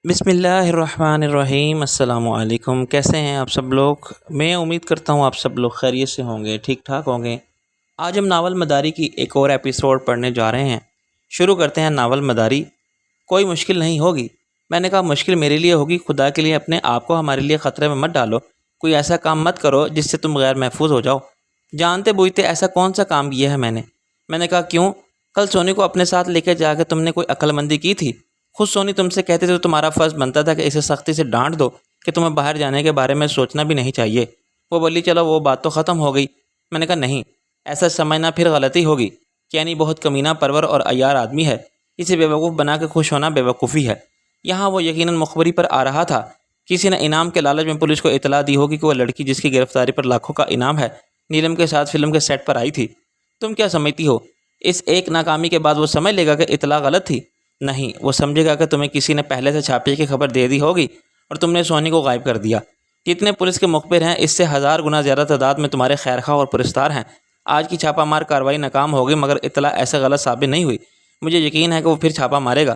بسم اللہ الرحمن الرحیم۔ السلام علیکم، کیسے ہیں آپ سب لوگ؟ میں امید کرتا ہوں آپ سب لوگ خیریت سے ہوں گے، ٹھیک ٹھاک ہوں گے۔ آج ہم ناول مداری کی ایک اور ایپیسوڈ پڑھنے جا رہے ہیں۔ شروع کرتے ہیں ناول مداری۔ کوئی مشکل نہیں ہوگی؟ میں نے کہا مشکل میرے لیے ہوگی، خدا کے لیے اپنے آپ کو ہمارے لیے خطرے میں مت ڈالو، کوئی ایسا کام مت کرو جس سے تم غیر محفوظ ہو جاؤ۔ جانتے بوجھتے ایسا کون سا کام کیا ہے میں نے کہا کیوں؟ کل سونی کو اپنے ساتھ لے کے جا کے تم نے کوئی عقل مندی کی تھی؟ خود سونی تم سے کہتے تھے تو تمہارا فرض بنتا تھا کہ اسے سختی سے ڈانٹ دو کہ تمہیں باہر جانے کے بارے میں سوچنا بھی نہیں چاہیے۔ وہ بولی چلو وہ بات تو ختم ہو گئی۔ میں نے کہا نہیں، ایسا سمجھنا پھر غلطی ہوگی۔ کینی بہت کمینہ پرور اور عیار آدمی ہے، اسے بیوقوف بنا کے خوش ہونا بیوقوفی ہے۔ یہاں وہ یقیناً مخبری پر آ رہا تھا، کسی نے انعام کے لالچ میں پولیس کو اطلاع دی ہوگی کہ وہ لڑکی جس کی گرفتاری پر لاکھوں کا انعام ہے نیلم کے ساتھ فلم کے سیٹ پر آئی تھی۔ تم کیا سمجھتی ہو اس ایک ناکامی کے بعد وہ سمجھ لے گا کہ اطلاع غلط تھی؟ نہیں، وہ سمجھے گا کہ تمہیں کسی نے پہلے سے چھاپے کی خبر دے دی ہوگی اور تم نے سونی کو غائب کر دیا۔ جتنے پولیس کے مخبر ہیں اس سے 1000 گنا زیادہ تعداد میں تمہارے خیرخواہ اور پرستار ہیں۔ آج کی چھاپہ مار کارروائی ناکام ہوگی مگر اطلاع ایسے غلط ثابت نہیں ہوئی۔ مجھے یقین ہے کہ وہ پھر چھاپہ مارے گا۔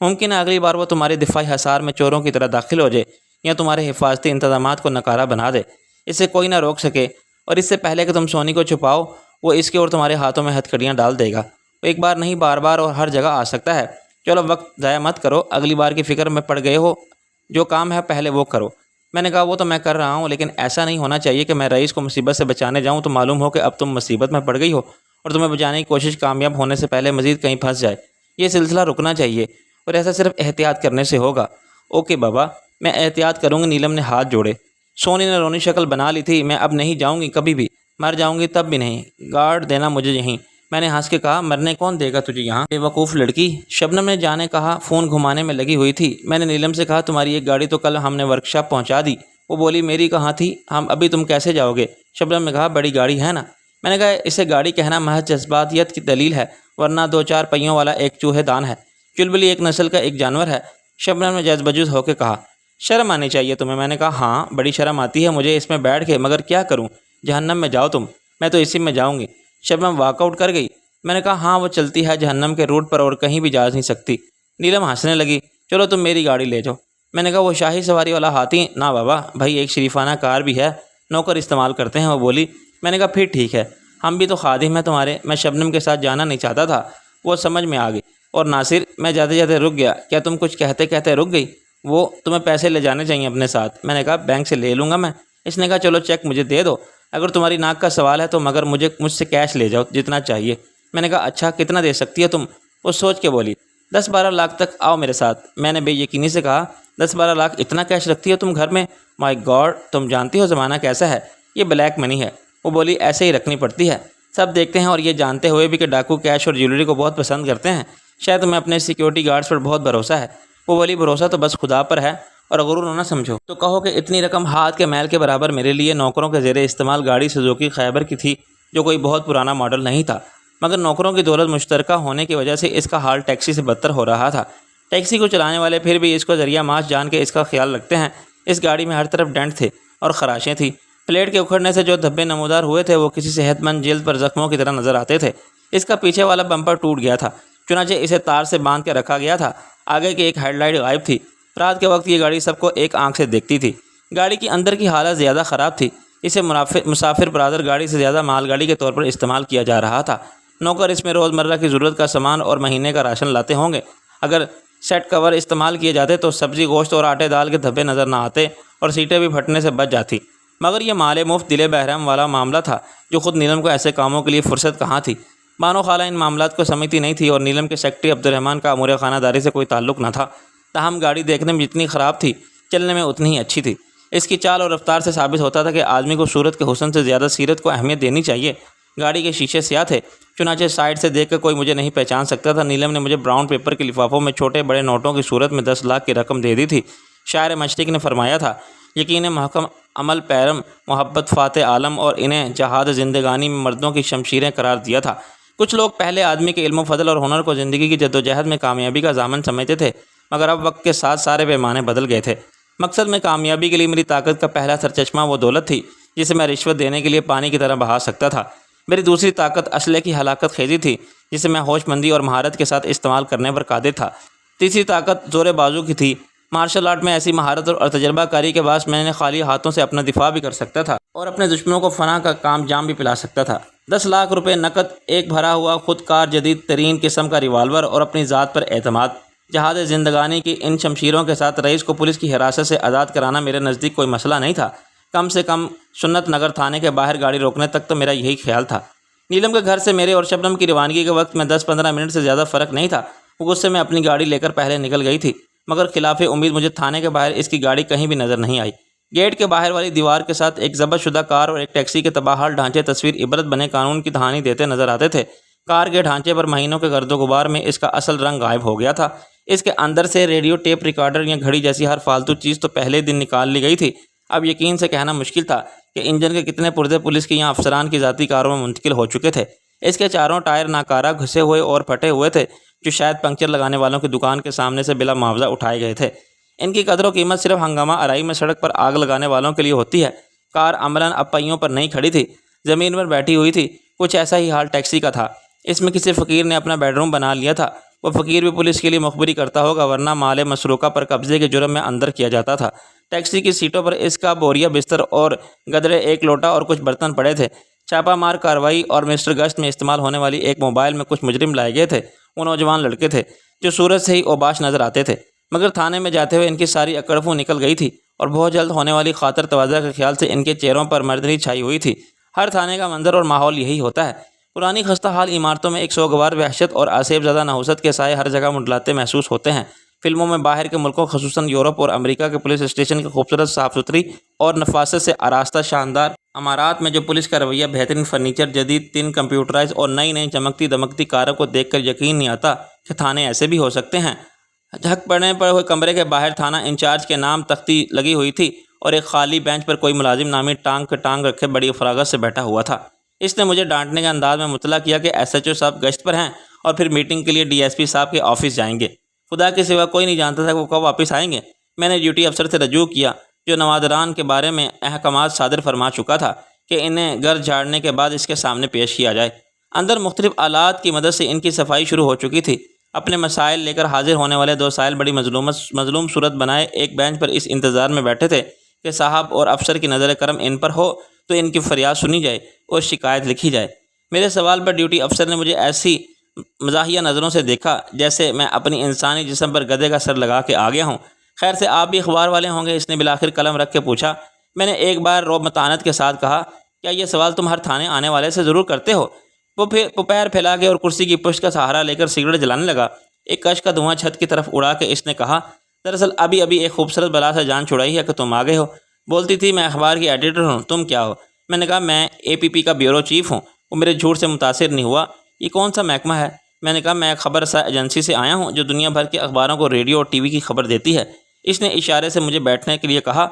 ممکن ہے اگلی بار وہ تمہارے دفاعی حصار میں چوروں کی طرح داخل ہو جائے یا تمہارے حفاظتی انتظامات کو ناکارہ بنا دے، اسے کوئی نہ روک سکے، اور اس سے پہلے کہ تم سونی کو چھپاؤ وہ اس کے اور تمہارے ہاتھوں میں ہتھکڑیاں ڈال دے گا۔ وہ ایک بار نہیں بار بار اور ہر جگہ آ سکتا ہے۔ چلو وقت ضائع مت کرو، اگلی بار کی فکر میں پڑ گئے ہو، جو کام ہے پہلے وہ کرو۔ میں نے کہا وہ تو میں کر رہا ہوں، لیکن ایسا نہیں ہونا چاہیے کہ میں رئیس کو مصیبت سے بچانے جاؤں تو معلوم ہو کہ اب تم مصیبت میں پڑ گئی ہو اور تمہیں بچانے کی کوشش کامیاب ہونے سے پہلے مزید کہیں پھنس جائے۔ یہ سلسلہ رکنا چاہیے اور ایسا صرف احتیاط کرنے سے ہوگا۔ اوکے بابا، میں احتیاط کروں گی۔ نیلم نے ہاتھ جوڑے۔ سونی نے رونی شکل بنا لی تھی۔ میں اب نہیں جاؤں گی، کبھی بھی مر جاؤں گی تب بھی نہیں۔ گارڈ دینا مجھے یہیں۔ میں نے ہنس کے کہا مرنے کون دے گا تجھے یہاں، بے وقوف لڑکی۔ شبنم نے جانے کہا فون گھمانے میں لگی ہوئی تھی۔ میں نے نیلم سے کہا تمہاری ایک گاڑی تو کل ہم نے ورکشاپ پہنچا دی۔ وہ بولی میری کہاں تھی، ہم ابھی تم کیسے جاؤ گے؟ شبنم نے کہا بڑی گاڑی ہے نا۔ میں نے کہا اسے گاڑی کہنا محض جذباتیت کی دلیل ہے، ورنہ 2-4 پہیوں والا ایک چوہے دان ہے، چلبلی ایک نسل کا ایک جانور ہے۔ شبنم نے جز بجز ہو کے کہا شرم آنی چاہیے تمہیں۔ میں نے کہا ہاں بڑی شرم آتی ہے مجھے اس میں بیٹھ کے، مگر کیا کروں، جہنم میں جاؤ تم، میں تو اسی میں جاؤں گی۔ شبنم واک آؤٹ کر گئی۔ میں نے کہا ہاں وہ چلتی ہے جہنم کے روٹ پر اور کہیں بھی جا نہیں سکتی۔ نیلم ہنسنے لگی۔ چلو تم میری گاڑی لے جاؤ۔ میں نے کہا وہ شاہی سواری والا ہاتھی نہ بابا، بھائی ایک شریفانہ کار بھی ہے، نوکر استعمال کرتے ہیں۔ وہ بولی۔ میں نے کہا پھر ٹھیک ہے، ہم بھی تو خادم ہیں تمہارے۔ میں شبنم کے ساتھ جانا نہیں چاہتا تھا، وہ سمجھ میں آ گئی۔ اور ناصر، میں جاتے جاتے رک گیا۔ کیا تم کچھ کہتے کہتے رک گئی؟ وہ تمہیں پیسے لے جانے چاہیے اپنے ساتھ۔ میں نے کہا بینک سے لے لوں گا میں۔ اس نے کہا چلو چیک مجھے دے دو، اگر تمہاری ناک کا سوال ہے تو، مگر مجھ سے کیش لے جاؤ جتنا چاہیے۔ میں نے کہا اچھا کتنا دے سکتی ہے تم؟ وہ سوچ کے بولی 10-12 لاکھ تک، آؤ میرے ساتھ۔ میں نے بے یقینی سے کہا 10-12 لاکھ اتنا کیش رکھتی ہو تم گھر میں؟ مائی گاڈ، تم جانتی ہو زمانہ کیسا ہے، یہ بلیک منی ہے۔ وہ بولی ایسے ہی رکھنی پڑتی ہے، سب دیکھتے ہیں، اور یہ جانتے ہوئے بھی کہ ڈاکو کیش اور جیولری کو بہت پسند کرتے ہیں۔ شاید تمہیں اپنے سیکیورٹی گارڈز پر بہت بھروسہ ہے۔ وہ بولی بھروسہ تو بس خدا پر ہے، اور غرور نہ سمجھو تو کہو کہ اتنی رقم ہاتھ کے میل کے برابر میرے لیے نوکروں کے زیر استعمال گاڑی سوزوکی خیبر کی تھی، جو کوئی بہت پرانا ماڈل نہیں تھا، مگر نوکروں کی دولت مشترکہ ہونے کی وجہ سے اس کا حال ٹیکسی سے بدتر ہو رہا تھا۔ ٹیکسی کو چلانے والے پھر بھی اس کو ذریعہ معاش جان کے اس کا خیال رکھتے ہیں۔ اس گاڑی میں ہر طرف ڈینٹ تھے اور خراشیں تھیں۔ پلیٹ کے اکھڑنے سے جو دھبے نمودار ہوئے تھے وہ کسی صحت مند جلد پر زخموں کی طرح نظر آتے تھے۔ اس کا پیچھے والا بمپر ٹوٹ گیا تھا، چنانچہ اسے تار سے باندھ کے رکھا گیا تھا۔ آگے کی ایک ہیڈ لائٹ غائب تھی۔ رات کے وقت یہ گاڑی سب کو ایک آنکھ سے دیکھتی تھی۔ گاڑی کی اندر کی حالت زیادہ خراب تھی۔ اسے مسافر برادر گاڑی سے زیادہ مال گاڑی کے طور پر استعمال کیا جا رہا تھا۔ نوکر اس میں روزمرہ کی ضرورت کا سامان اور مہینے کا راشن لاتے ہوں گے۔ اگر سیٹ کور استعمال کیے جاتے تو سبزی گوشت اور آٹے دال کے دھبے نظر نہ آتے اور سیٹیں بھی پھٹنے سے بچ جاتی، مگر یہ مال مفت دل بحرم والا معاملہ تھا جو خود نیلم کو ایسے کاموں کے لیے فرصت کہاں تھی۔ بانو خالہ ان معاملات کو سمجھتی نہیں تھی اور نیلم کے سیکرٹری عبدالرحمن کا امور خانہ داری سے کوئی تعلق نہ تھا۔ تاہم گاڑی دیکھنے میں جتنی خراب تھی چلنے میں اتنی ہی اچھی تھی۔ اس کی چال اور رفتار سے ثابت ہوتا تھا کہ آدمی کو صورت کے حسن سے زیادہ سیرت کو اہمیت دینی چاہیے۔ گاڑی کے شیشے سیاہ تھے، چنانچہ سائڈ سے دیکھ کر کوئی مجھے نہیں پہچان سکتا تھا۔ نیلم نے مجھے براؤن پیپر کے لفافوں میں چھوٹے بڑے نوٹوں کی صورت میں 10 لاکھ کی رقم دے دی تھی۔ شاعر مشرق نے فرمایا تھا یقین محکم عمل پیرم محبت فاتح عالم، اور انہیں جہاد زندگانی میں مردوں کی شمشیریں قرار دیا تھا۔ کچھ لوگ پہلے آدمی کے علم و فضل اور ہنر کو زندگی کی جدوجہد میں کامیابی کا ضامن سمجھتے تھے، مگر اب وقت کے ساتھ سارے پیمانے بدل گئے تھے۔ مقصد میں کامیابی کے لیے میری طاقت کا پہلا سرچشمہ وہ دولت تھی جسے میں رشوت دینے کے لیے پانی کی طرح بہا سکتا تھا۔ میری دوسری طاقت اسلحے کی ہلاکت خیزی تھی جسے میں ہوش مندی اور مہارت کے ساتھ استعمال کرنے پر قادر تھا۔ تیسری طاقت زور بازو کی تھی مارشل آرٹ میں ایسی مہارت اور تجربہ کاری کے باعث میں نے خالی ہاتھوں سے اپنا دفاع بھی کر سکتا تھا اور اپنے دشمنوں کو فنا کا کام جام بھی پلا سکتا تھا۔ 10 لاکھ روپے نقد، ایک بھرا ہوا خود کار جدید ترین قسم کا ریوالور اور اپنی ذات پر اعتماد، جہاد زندگانی کی ان شمشیروں کے ساتھ رئیس کو پولیس کی حراست سے آزاد کرانا میرے نزدیک کوئی مسئلہ نہیں تھا۔ کم سے کم سنت نگر تھانے کے باہر گاڑی روکنے تک تو میرا یہی خیال تھا۔ نیلم کے گھر سے میرے اور شبنم کی روانگی کے وقت میں 10-15 منٹ سے زیادہ فرق نہیں تھا۔ وہ غصے میں اپنی گاڑی لے کر پہلے نکل گئی تھی، مگر خلاف امید مجھے تھانے کے باہر اس کی گاڑی کہیں بھی نظر نہیں آئی۔ گیٹ کے باہر والی دیوار کے ساتھ ایک ضبط شدہ کار اور ایک ٹیکسی کے تباہال ڈھانچے تصویر عبرت بنے قانون کی دہانی دیتے نظر آتے تھے۔ کار کے ڈھانچے پر مہینوں کے گرد و غبار میں اس کا اصل رنگ غائب ہو گیا تھا۔ اس کے اندر سے ریڈیو، ٹیپ ریکارڈر یا گھڑی جیسی ہر فالتو چیز تو پہلے دن نکال لی گئی تھی۔ اب یقین سے کہنا مشکل تھا کہ انجن کے کتنے پرزے پولیس کے یہاں افسران کی ذاتی کاروں میں منتقل ہو چکے تھے۔ اس کے چاروں ٹائر ناکارہ، گھسے ہوئے اور پھٹے ہوئے تھے، جو شاید پنکچر لگانے والوں کی دکان کے سامنے سے بلا معاوضہ اٹھائے گئے تھے۔ ان کی قدر و قیمت صرف ہنگامہ آرائی میں سڑک پر آگ لگانے والوں کے لیے ہوتی ہے۔ کار عملاً اب پہیوں پر نہیں کھڑی تھی، زمین پر بیٹھی ہوئی تھی۔ کچھ ایسا ہی حال ٹیکسی کا تھا۔ اس میں کسی فقیر نے اپنا بیڈ روم بنا لیا تھا۔ وہ فقیر بھی پولیس کے لیے مخبری کرتا ہوگا، ورنہ مال مسروقہ پر قبضے کے جرم میں اندر کیا جاتا تھا۔ ٹیکسی کی سیٹوں پر اس کا بوریا بستر اور گدرے، ایک لوٹا اور کچھ برتن پڑے تھے۔ چھاپہ مار کارروائی اور مسٹر گشت میں استعمال ہونے والی ایک موبائل میں کچھ مجرم لائے گئے تھے۔ وہ نوجوان لڑکے تھے جو صورت سے ہی اوباش نظر آتے تھے، مگر تھانے میں جاتے ہوئے ان کی ساری اکڑفوں نکل گئی تھی اور بہت جلد ہونے والی خاطر تواضع کے خیال سے ان کے چہروں پر مردری چھائی ہوئی تھی۔ ہر تھانے کا منظر اور ماحول یہی ہوتا ہے۔ پرانی خستہ حال عمارتوں میں ایک سوگوار وحشت اور آسیب زدہ نحوست کے سائے ہر جگہ منڈلاتے محسوس ہوتے ہیں۔ فلموں میں باہر کے ملکوں خصوصاً یورپ اور امریکہ کے پولیس اسٹیشن کے خوبصورت، صاف ستھری اور نفاست سے آراستہ شاندار عمارات میں جو پولیس کا رویہ، بہترین فرنیچر، جدید تن کمپیوٹرائز اور نئی نئی چمکتی دمکتی کاروں کو دیکھ کر یقین نہیں آتا کہ تھانے ایسے بھی ہو سکتے ہیں۔ جھک پڑنے پر ہوئے کمرے کے باہر تھانہ انچارج کے نام تختی لگی ہوئی تھی اور ایک خالی بینچ پر کوئی ملازم نامی ٹانگ کے ٹانگ رکھے بڑی فراغت سے بیٹھا ہوا تھا۔ اس نے مجھے ڈانٹنے کے انداز میں مطلع کیا کہ ایس ایچ او صاحب گشت پر ہیں اور پھر میٹنگ کے لیے ڈی ایس پی صاحب کے آفس جائیں گے۔ خدا کے سوا کوئی نہیں جانتا تھا کہ وہ کب واپس آئیں گے۔ میں نے ڈیوٹی افسر سے رجوع کیا، جو نوادران کے بارے میں احکامات صادر فرما چکا تھا، کہ انہیں گھر جھاڑنے کے بعد اس کے سامنے پیش کیا جائے۔ اندر مختلف آلات کی مدد سے ان کی صفائی شروع ہو چکی تھی۔ اپنے مسائل لے کر حاضر ہونے والے دو سائل بڑی مظلوم صورت بنائے ایک بینچ پر اس انتظار میں بیٹھے تھے کہ صاحب اور افسر کی نظر کرم ان پر ہو تو ان کی فریاد سنی جائے اور شکایت لکھی جائے۔ میرے سوال پر ڈیوٹی افسر نے مجھے ایسی مزاحیہ نظروں سے دیکھا جیسے میں اپنی انسانی جسم پر گدھے کا سر لگا کے آ گیا ہوں۔ خیر سے آپ بھی اخبار والے ہوں گے، اس نے بالآخر قلم رکھ کے پوچھا۔ میں نے ایک بار روب متانت کے ساتھ کہا، کیا یہ سوال تم ہر تھانے آنے والے سے ضرور کرتے ہو؟ وہ پیر پھیلا کے اور کرسی کی پشت کا سہارا لے کر سگریٹ جلانے لگا۔ ایک کش کا دھواں چھت کی طرف اڑا کے اس نے کہا، دراصل ابھی ایک خوبصورت بلا سے جان چھڑائی ہے کہ تم آ گئے ہو۔ بولتی تھی میں اخبار کی ایڈیٹر ہوں، تم کیا ہو؟ میں نے کہا میں اے پی پی کا بیورو چیف ہوں۔ وہ میرے جھوٹ سے متاثر نہیں ہوا۔ یہ کون سا محکمہ ہے؟ میں نے کہا میں ایک خبر رساں ایجنسی سے آیا ہوں جو دنیا بھر کے اخباروں کو ریڈیو اور ٹی وی کی خبر دیتی ہے۔ اس نے اشارے سے مجھے بیٹھنے کے لیے کہا۔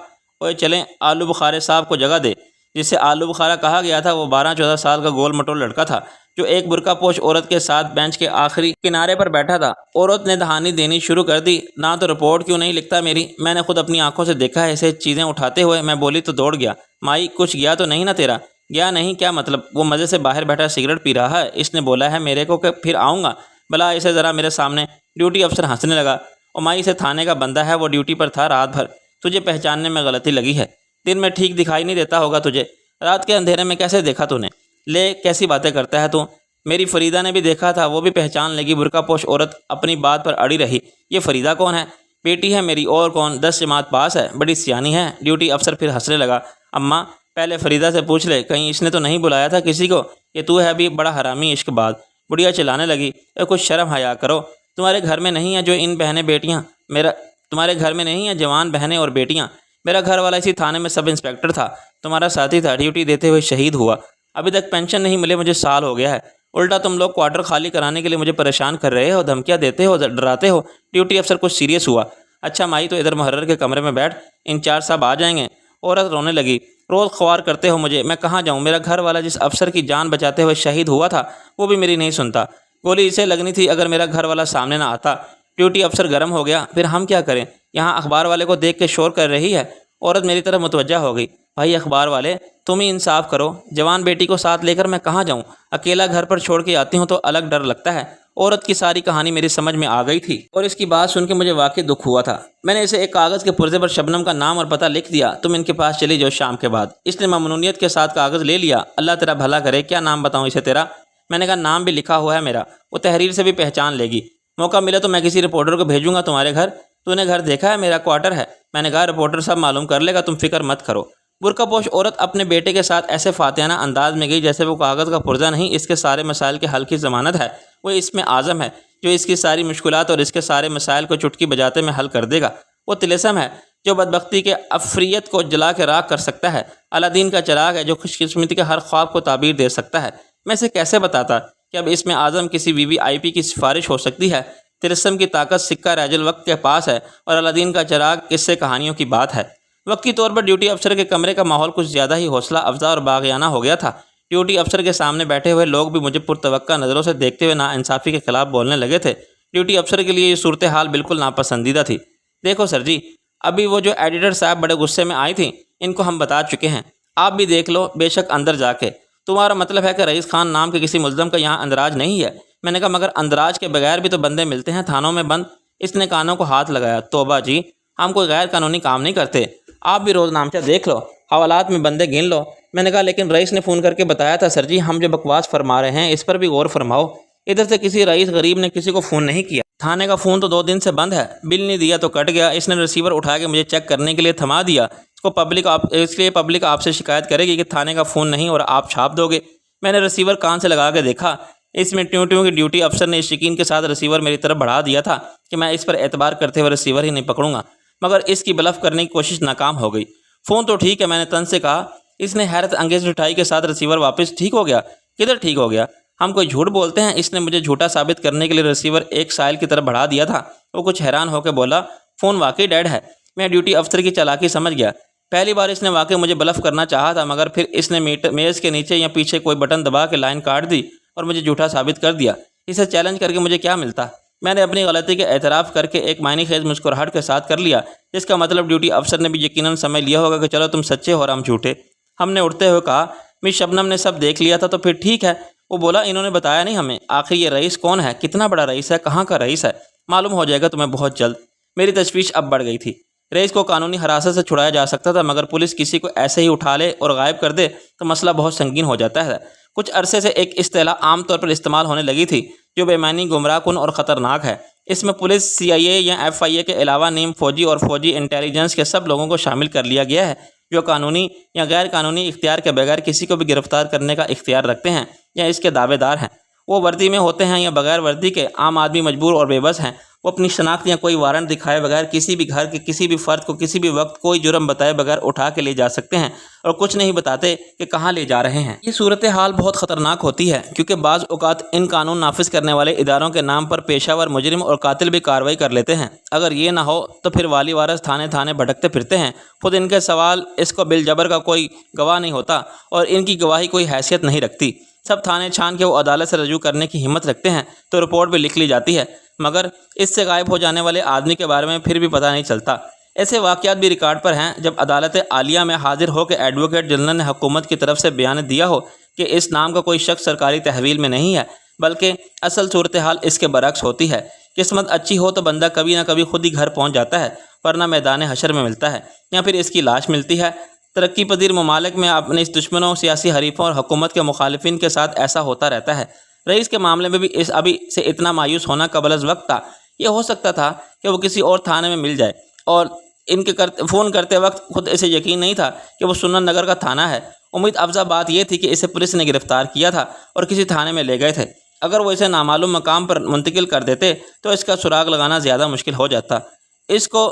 اوئے چلیں، آلو بخارے صاحب کو جگہ دے۔ جسے آلو بخارا کہا گیا تھا وہ 12-14 سال کا گول مٹول لڑکا تھا جو ایک برقع پوش عورت کے ساتھ بینچ کے آخری کنارے پر بیٹھا تھا۔ عورت نے دہانی دینی شروع کر دی، نہ تو رپورٹ کیوں نہیں لکھتا میری، میں نے خود اپنی آنکھوں سے دیکھا ہے اسے چیزیں اٹھاتے ہوئے۔ میں بولی تو دوڑ گیا، مائی کچھ گیا تو نہیں نا تیرا؟ گیا نہیں کیا مطلب؟ وہ مزے سے باہر بیٹھا سگریٹ پی رہا ہے، اس نے بولا ہے میرے کو کہ پھر آؤں گا، بلا اسے ذرا میرے سامنے۔ ڈیوٹی افسر ہنسنے لگا۔ اور مائی سے تھانے کا بندہ ہے، وہ ڈیوٹی پر تھا رات بھر، تجھے پہچاننے میں غلطی لگی ہے، دن میں ٹھیک دکھائی نہیں دیتا ہوگا تجھے، رات کے اندھیرے میں کیسے دیکھا تو نے؟ لے کیسی باتیں کرتا ہے تو؟ میری فریدہ نے بھی دیکھا تھا، وہ بھی پہچان لگی۔ برقع پوش عورت اپنی بات پر اڑی رہی۔ یہ فریدہ کون ہے؟ بیٹی ہے میری، اور کون، 10 جماعت پاس ہے، بڑی سیانی ہے۔ ڈیوٹی افسر پھر ہنسنے لگا۔ اماں پہلے فریدہ سے پوچھ لے، کہیں اس نے تو نہیں بلایا تھا کسی کو؟ یہ تو ہے ابھی بڑا حرامی عشق باز۔ بڑھیا چلانے لگی، کچھ شرم حیا کرو، تمہارے گھر میں نہیں ہیں جو ان بہنیں بیٹیاں؟ تمہارے گھر میں نہیں ہیں جوان بہنیں اور بیٹیاں؟ میرا گھر والا اسی تھانے میں سب انسپکٹر تھا، تمہارا ساتھی تھا، ڈیوٹی دیتے ہوئے شہید ہوا، ابھی تک پینشن نہیں ملے، مجھے سال ہو گیا ہے، الٹا تم لوگ کوارٹر خالی کرانے کے لیے مجھے پریشان کر رہے ہو، دھمکیاں دیتے ہو، ڈراتے ہو۔ ڈیوٹی افسر کچھ سیریس ہوا۔ اچھا مائی تو ادھر محرر کے کمرے میں بیٹھ، انچارج صاحب آ جائیں گے۔ عورت رونے لگی۔ روز خوار کرتے ہو مجھے، میں کہاں جاؤں؟ میرا گھر والا جس افسر کی جان بچاتے ہوئے شہید ہوا تھا وہ بھی میری نہیں سنتا، گولی اسے لگنی تھی اگر میرا گھر والا سامنے نہ آتا۔ ڈیوٹی افسر گرم ہو گیا۔ پھر ہم کیا کریں؟ یہاں اخبار والے کو دیکھ کے شور کر رہی ہے۔ عورت میری طرف متوجہ ہو گئی۔ بھائی اخبار والے تم ہی انصاف کرو، جوان بیٹی کو ساتھ لے کر میں کہاں جاؤں؟ اکیلا گھر پر چھوڑ کے آتی ہوں تو الگ ڈر لگتا ہے، عورت کی ساری کہانی میری سمجھ میں آ گئی تھی اور اس کی بات سن کے مجھے واقعی دکھ ہوا تھا۔ میں نے اسے ایک کاغذ کے پرزے پر شبنم کا نام اور پتہ لکھ دیا، تم ان کے پاس چلی جاؤ شام کے بعد۔ اس نے ممنونیت کے ساتھ کاغذ لے لیا۔ اللہ تیرا بھلا کرے، کیا نام بتاؤں اسے تیرا؟ میں نے کہا نام بھی لکھا ہوا ہے میرا، وہ تحریر سے بھی پہچان لے گی۔ موقع ملے تو میں کسی رپورٹر کو بھیجوں گا تمہارے گھر، تو نے گھر دیکھا ہے؟ میرا کوارٹر ہے۔ میں نے کہا رپورٹر صاحب معلوم کر لے گا، تم فکر مت کرو۔ برقع پوش عورت اپنے بیٹے کے ساتھ ایسے فاتحانہ انداز میں گئی جیسے وہ کاغذ کا پرزہ نہیں، اس کے سارے مسائل کے حل کی ضمانت ہے، وہ اس میں اعظم ہے جو اس کی ساری مشکلات اور اس کے سارے مسائل کو چٹکی بجاتے میں حل کر دے گا، وہ طلسم ہے جو بدبختی کے افریت کو جلا کے راکھ کر سکتا ہے، الادین کا چراغ ہے جو خوش قسمتی کے ہر خواب کو تعبیر دے سکتا ہے۔ میں اسے کیسے بتاتا کہ اب اس میں اعظم کسی VVIP کی سفارش ہو سکتی ہے؟ طلسم کی طاقت سکہ رج الوقت کے پاس ہے اور الادین کا چراغ قصے کہانیوں کی بات ہے۔ وقتی طور پر ڈیوٹی افسر کے کمرے کا ماحول کچھ زیادہ ہی حوصلہ افزا اور باغیانہ ہو گیا تھا۔ ڈیوٹی افسر کے سامنے بیٹھے ہوئے لوگ بھی مجھے پرتوقع نظروں سے دیکھتے ہوئے ناانصافی کے خلاف بولنے لگے تھے۔ ڈیوٹی افسر کے لیے یہ صورتحال بالکل ناپسندیدہ تھی۔ دیکھو سر جی، ابھی وہ جو ایڈیٹر صاحب بڑے غصے میں آئی تھیں، ان کو ہم بتا چکے ہیں، آپ بھی دیکھ لو بے شک اندر جا کے۔ تمہارا مطلب ہے کہ رئیس خان نام کے کسی ملزم کا یہاں اندراج نہیں ہے؟ میں نے کہا مگر اندراج کے بغیر بھی تو بندے ملتے ہیں تھانوں میں بند۔ اس نے کانوں کو ہاتھ لگایا۔ توبہ جی، ہم کوئی غیر قانونی کام نہیں کرتے، آپ بھی روز نامچہ دیکھ لو، حوالات میں بندے گن لو۔ میں نے کہا لیکن رئیس نے فون کر کے بتایا تھا سر جی، ہم جو بکواس فرما رہے ہیں اس پر بھی غور فرماؤ۔ ادھر سے کسی رئیس غریب نے کسی کو فون نہیں کیا، تھانے کا فون تو 2 دن سے بند ہے، بل نہیں دیا تو کٹ گیا۔ اس نے ریسیور اٹھا کے مجھے چیک کرنے کے لیے تھما دیا، اس لیے پبلک آپ سے شکایت کرے گی کہ تھانے کا فون نہیں اور آپ چھاپ دو گے۔ میں نے ریسیور کان سے لگا کے دیکھا، اس میں ٹیوں ٹیوں کی ڈیوٹی افسر نے اس یقین کے ساتھ ریسیور میری طرف بڑھا دیا تھا کہ میں اس پر اعتبار کرتے ہوئے ریسیور ہی نہیں پکڑوں گا، مگر اس کی بلف کرنے کی کوشش ناکام ہو گئی۔ فون تو ٹھیک ہے، میں نے تن سے کہا۔ اس نے حیرت انگیز مٹھائی کے ساتھ ریسیور واپس ٹھیک ہو گیا؟ کدھر ٹھیک ہو گیا؟ ہم کوئی جھوٹ بولتے ہیں؟ اس نے مجھے جھوٹا ثابت کرنے کے لیے ریسیور ایک سائل کی طرف بڑھا دیا تھا۔ وہ کچھ حیران ہو کے بولا فون واقعی ڈیڈ ہے۔ میں ڈیوٹی افسر کی چالاکی سمجھ گیا۔ پہلی بار اس نے واقعی مجھے بلف کرنا چاہا تھا، مگر پھر اس نے میز کے نیچے یا پیچھے کوئی بٹن دبا کے لائن کاٹ دی اور مجھے جھوٹا ثابت کر دیا۔ اسے چیلنج کر کے مجھے کیا ملتا؟ میں نے اپنی غلطی کے اعتراف کر کے ایک معنی خیز مسکراہٹ کے ساتھ کر لیا، جس کا مطلب ڈیوٹی افسر نے بھی یقیناً سمجھ لیا ہوگا کہ چلو تم سچے ہو اور ہم جھوٹے۔ ہم نے اٹھتے ہوئے کہا مس شبنم نے سب دیکھ لیا تھا تو پھر ٹھیک ہے۔ وہ بولا انہوں نے بتایا نہیں ہمیں، آخر یہ رئیس کون ہے، کتنا بڑا رئیس ہے، کہاں کا رئیس ہے؟ معلوم ہو جائے گا تمہیں بہت جلد۔ میری تشویش اب بڑھ گئی تھی۔ رئیس کو قانونی حراست سے چھڑایا جا سکتا تھا، مگر پولیس کسی کو ایسے ہی اٹھا لے اور غائب کر دے تو مسئلہ بہت سنگین ہو جاتا ہے۔ کچھ عرصے سے ایک اصطلاح عام طور پر استعمال ہونے لگی تھی جو بے معنی، گمراہ کن اور خطرناک ہے۔ اس میں پولیس، CIA یا FIA کے علاوہ نیم فوجی اور فوجی انٹیلیجنس کے سب لوگوں کو شامل کر لیا گیا ہے جو قانونی یا غیر قانونی اختیار کے بغیر کسی کو بھی گرفتار کرنے کا اختیار رکھتے ہیں یا اس کے دعوے دار ہیں۔ وہ وردی میں ہوتے ہیں یا بغیر وردی کے، عام آدمی مجبور اور بے بس ہیں۔ وہ اپنی شناخت یا کوئی وارنٹ دکھائے بغیر کسی بھی گھر کے کسی بھی فرد کو کسی بھی وقت کوئی جرم بتائے بغیر اٹھا کے لے جا سکتے ہیں اور کچھ نہیں بتاتے کہ کہاں لے جا رہے ہیں۔ یہ صورتحال بہت خطرناک ہوتی ہے کیونکہ بعض اوقات ان قانون نافذ کرنے والے اداروں کے نام پر پیشہ ور مجرم اور قاتل بھی کارروائی کر لیتے ہیں۔ اگر یہ نہ ہو تو پھر والی وارث تھانے تھانے بھٹکتے پھرتے ہیں، خود ان کے سوال اس کو بالجبر کا کوئی گواہ نہیں ہوتا اور ان کی گواہی کوئی حیثیت نہیں رکھتی۔ سب تھانے چھان کے وہ عدالت سے رجوع کرنے کی ہمت رکھتے ہیں تو رپورٹ بھی لکھ لی جاتی ہے، مگر اس سے غائب ہو جانے والے آدمی کے بارے میں پھر بھی پتہ نہیں چلتا۔ ایسے واقعات بھی ریکارڈ پر ہیں جب عدالت عالیہ میں حاضر ہو کے ایڈوکیٹ جنرل نے حکومت کی طرف سے بیان دیا ہو کہ اس نام کا کوئی شخص سرکاری تحویل میں نہیں ہے، بلکہ اصل صورتحال اس کے برعکس ہوتی ہے۔ قسمت اچھی ہو تو بندہ کبھی نہ کبھی خود ہی گھر پہنچ جاتا ہے، ورنہ میدان حشر میں ملتا ہے یا پھر اس کی لاش ملتی ہے۔ ترقی پذیر ممالک میں اپنے اس دشمنوں، سیاسی حریفوں اور حکومت کے مخالفین کے ساتھ ایسا ہوتا رہتا ہے۔ رئیس کے معاملے میں بھی اس ابھی سے اتنا مایوس ہونا قبل از وقت تھا۔ یہ ہو سکتا تھا کہ وہ کسی اور تھانے میں مل جائے اور ان کے فون کرتے وقت خود اسے یقین نہیں تھا کہ وہ سنن نگر کا تھانہ ہے۔ امید افزا بات یہ تھی کہ اسے پولیس نے گرفتار کیا تھا اور کسی تھانے میں لے گئے تھے۔ اگر وہ اسے نامعلوم مقام پر منتقل کر دیتے تو اس کا سراغ لگانا زیادہ مشکل ہو جاتا۔ اس کو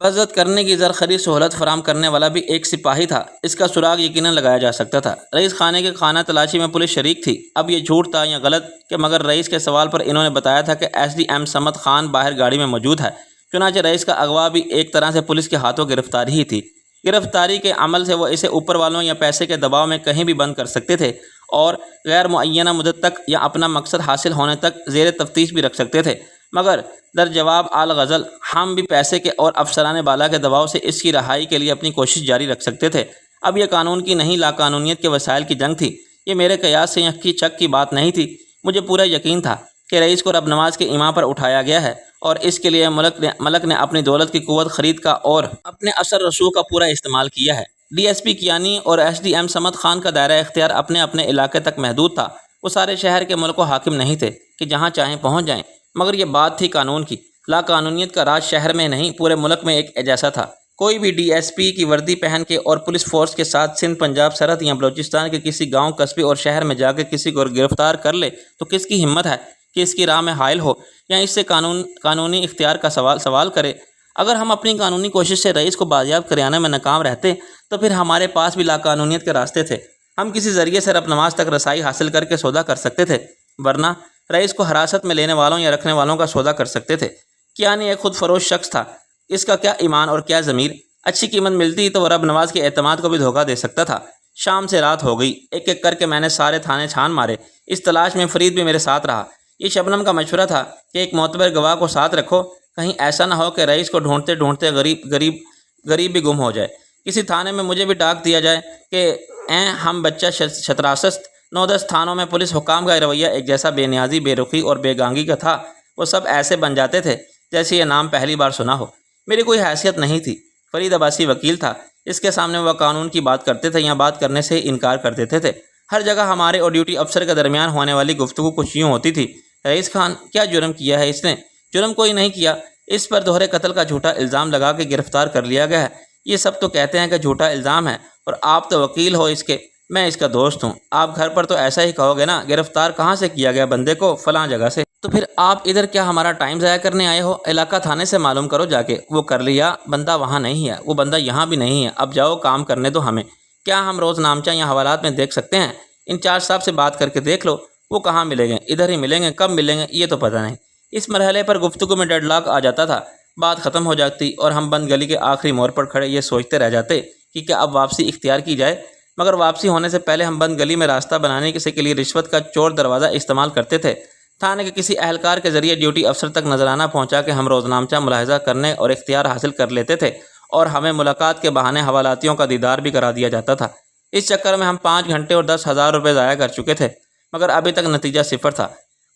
عزت کرنے کی زرخری سہولت فراہم کرنے والا بھی ایک سپاہی تھا، اس کا سراغ یقیناً لگایا جا سکتا تھا۔ رئیس خانے کے خانہ تلاشی میں پولیس شریک تھی۔ اب یہ جھوٹ تھا یا غلط کہ مگر رئیس کے سوال پر انہوں نے بتایا تھا کہ SDM سمت خان باہر گاڑی میں موجود ہے۔ چنانچہ رئیس کا اغوا بھی ایک طرح سے پولیس کے ہاتھوں گرفتاری ہی تھی۔ گرفتاری کے عمل سے وہ اسے اوپر والوں یا پیسے کے دباؤ میں کہیں بھی بند کر سکتے تھے اور غیر معینہ مدت تک یا اپنا مقصد حاصل ہونے تک زیر تفتیش بھی رکھ سکتے تھے، مگر در جواب الغزل ہم بھی پیسے کے اور افسران بالا کے دباؤ سے اس کی رہائی کے لیے اپنی کوشش جاری رکھ سکتے تھے۔ اب یہ قانون کی نہیں، لا قانونیت کے وسائل کی جنگ تھی۔ یہ میرے قیاس سے یکی چک کی بات نہیں تھی۔ مجھے پورا یقین تھا کہ رئیس کو رب نواز کے ایما پر اٹھایا گیا ہے اور اس کے لیے ملک نے اپنی دولت کی قوت خرید کا اور اپنے اثر رسوخ کا پورا استعمال کیا ہے۔ ڈی ایس پی کیانی اور S D M Samad Khan کا دائرہ اختیار اپنے اپنے علاقے تک محدود تھا۔ وہ سارے شہر کے ملک و حاکم نہیں تھے کہ جہاں چاہیں پہنچ جائیں، مگر یہ بات تھی قانون کی۔ لا قانونیت کا راج شہر میں نہیں پورے ملک میں ایک جیسا تھا۔ کوئی بھی ڈی ایس پی کی وردی پہن کے اور پولیس فورس کے ساتھ سندھ پنجاب سرحد یا بلوچستان کے کسی گاؤں قصبے اور شہر میں جا کے کسی کو گرفتار کر لے تو کس کی ہمت ہے کہ اس کی راہ میں حائل ہو یا اس سے قانونی اختیار کا سوال کرے؟ اگر ہم اپنی قانونی کوشش سے رئیس کو بازیاب کرانے میں ناکام رہتے تو پھر ہمارے پاس بھی لا قانونیت کے راستے تھے۔ ہم کسی ذریعے سے رب نواز تک رسائی حاصل کر کے سودا کر سکتے تھے، ورنہ رئیس کو حراست میں لینے والوں یا رکھنے والوں کا سودا کر سکتے تھے۔ کیانی ایک خود فروش شخص تھا، اس کا کیا ایمان اور کیا ضمیر۔ اچھی قیمت ملتی تو وہ رب نواز کے اعتماد کو بھی دھوکہ دے سکتا تھا۔ شام سے رات ہو گئی، ایک ایک کر کے میں نے سارے تھانے چھان مارے۔ اس تلاش میں فرید بھی میرے ساتھ رہا۔ یہ شبنم کا مشورہ تھا کہ ایک معتبر گواہ کو ساتھ رکھو، کہیں ایسا نہ ہو کہ رئیس کو ڈھونڈتے ڈھونڈتے غریب بھی گم ہو جائے۔ کسی تھانے میں مجھے بھی ڈاک دیا جائے کہ ہم بچہ شتراسست 9-10 تھانوں میں پولیس حکام کا رویہ ایک جیسا بے نیازی، بے رخی اور بے گانگی کا تھا۔ وہ سب ایسے بن جاتے تھے جیسے یہ نام پہلی بار سنا ہو۔ میری کوئی حیثیت نہیں تھی۔ فرید عباسی وکیل تھا، اس کے سامنے وہ قانون کی بات کرتے تھے یا بات کرنے سے انکار کر دیتے تھے۔ ہر جگہ ہمارے اور ڈیوٹی افسر کے درمیان ہونے والی گفتگو کچھ یوں ہوتی تھی: رئیس خان، کیا جرم کیا ہے اس نے؟ جرم کوئی نہیں کیا، اس پر دوہرے قتل کا جھوٹا الزام لگا کے گرفتار کر لیا گیا ہے۔ یہ سب تو کہتے ہیں کہ جھوٹا الزام ہے، اور آپ تو وکیل ہو اس کے، میں اس کا دوست ہوں۔ آپ گھر پر تو ایسا ہی کہو گے نا، گرفتار کہاں سے کیا گیا بندے کو؟ فلاں جگہ سے۔ تو پھر آپ ادھر کیا ہمارا ٹائم ضائع کرنے آئے ہو؟ علاقہ تھانے سے معلوم کرو جا کے۔ وہ کر لیا، بندہ وہاں نہیں ہے، وہ بندہ یہاں بھی نہیں ہے۔ اب جاؤ کام کرنے دو ہمیں۔ کیا ہم روز نامچہ یا حوالات میں دیکھ سکتے ہیں؟ انچارج صاحب سے بات کر کے دیکھ لو، وہ کہاں ملیں گے؟ ادھر ہی ملیں گے، کب ملیں گے یہ تو پتہ نہیں۔ اس مرحلے پر گفتگو میں ڈیڈ لاک آ جاتا تھا، بات ختم ہو جاتی اور ہم بند گلی کے آخری موڑ پر کھڑے یہ سوچتے رہ جاتے کہ کیا اب واپسی اختیار کی جائے۔ مگر واپسی ہونے سے پہلے ہم بند گلی میں راستہ بنانے کے لیے رشوت کا چور دروازہ استعمال کرتے تھے۔ تھانے کے کسی اہلکار کے ذریعے ڈیوٹی افسر تک نذرانہ پہنچا کے ہم روزنامچہ ملاحظہ کرنے اور اختیار حاصل کر لیتے تھے، اور ہمیں ملاقات کے بہانے حوالاتیوں کا دیدار بھی کرا دیا جاتا تھا۔ اس چکر میں ہم 5 گھنٹے اور 10,000 روپے ضائع کر چکے تھے، مگر ابھی تک نتیجہ صفر تھا۔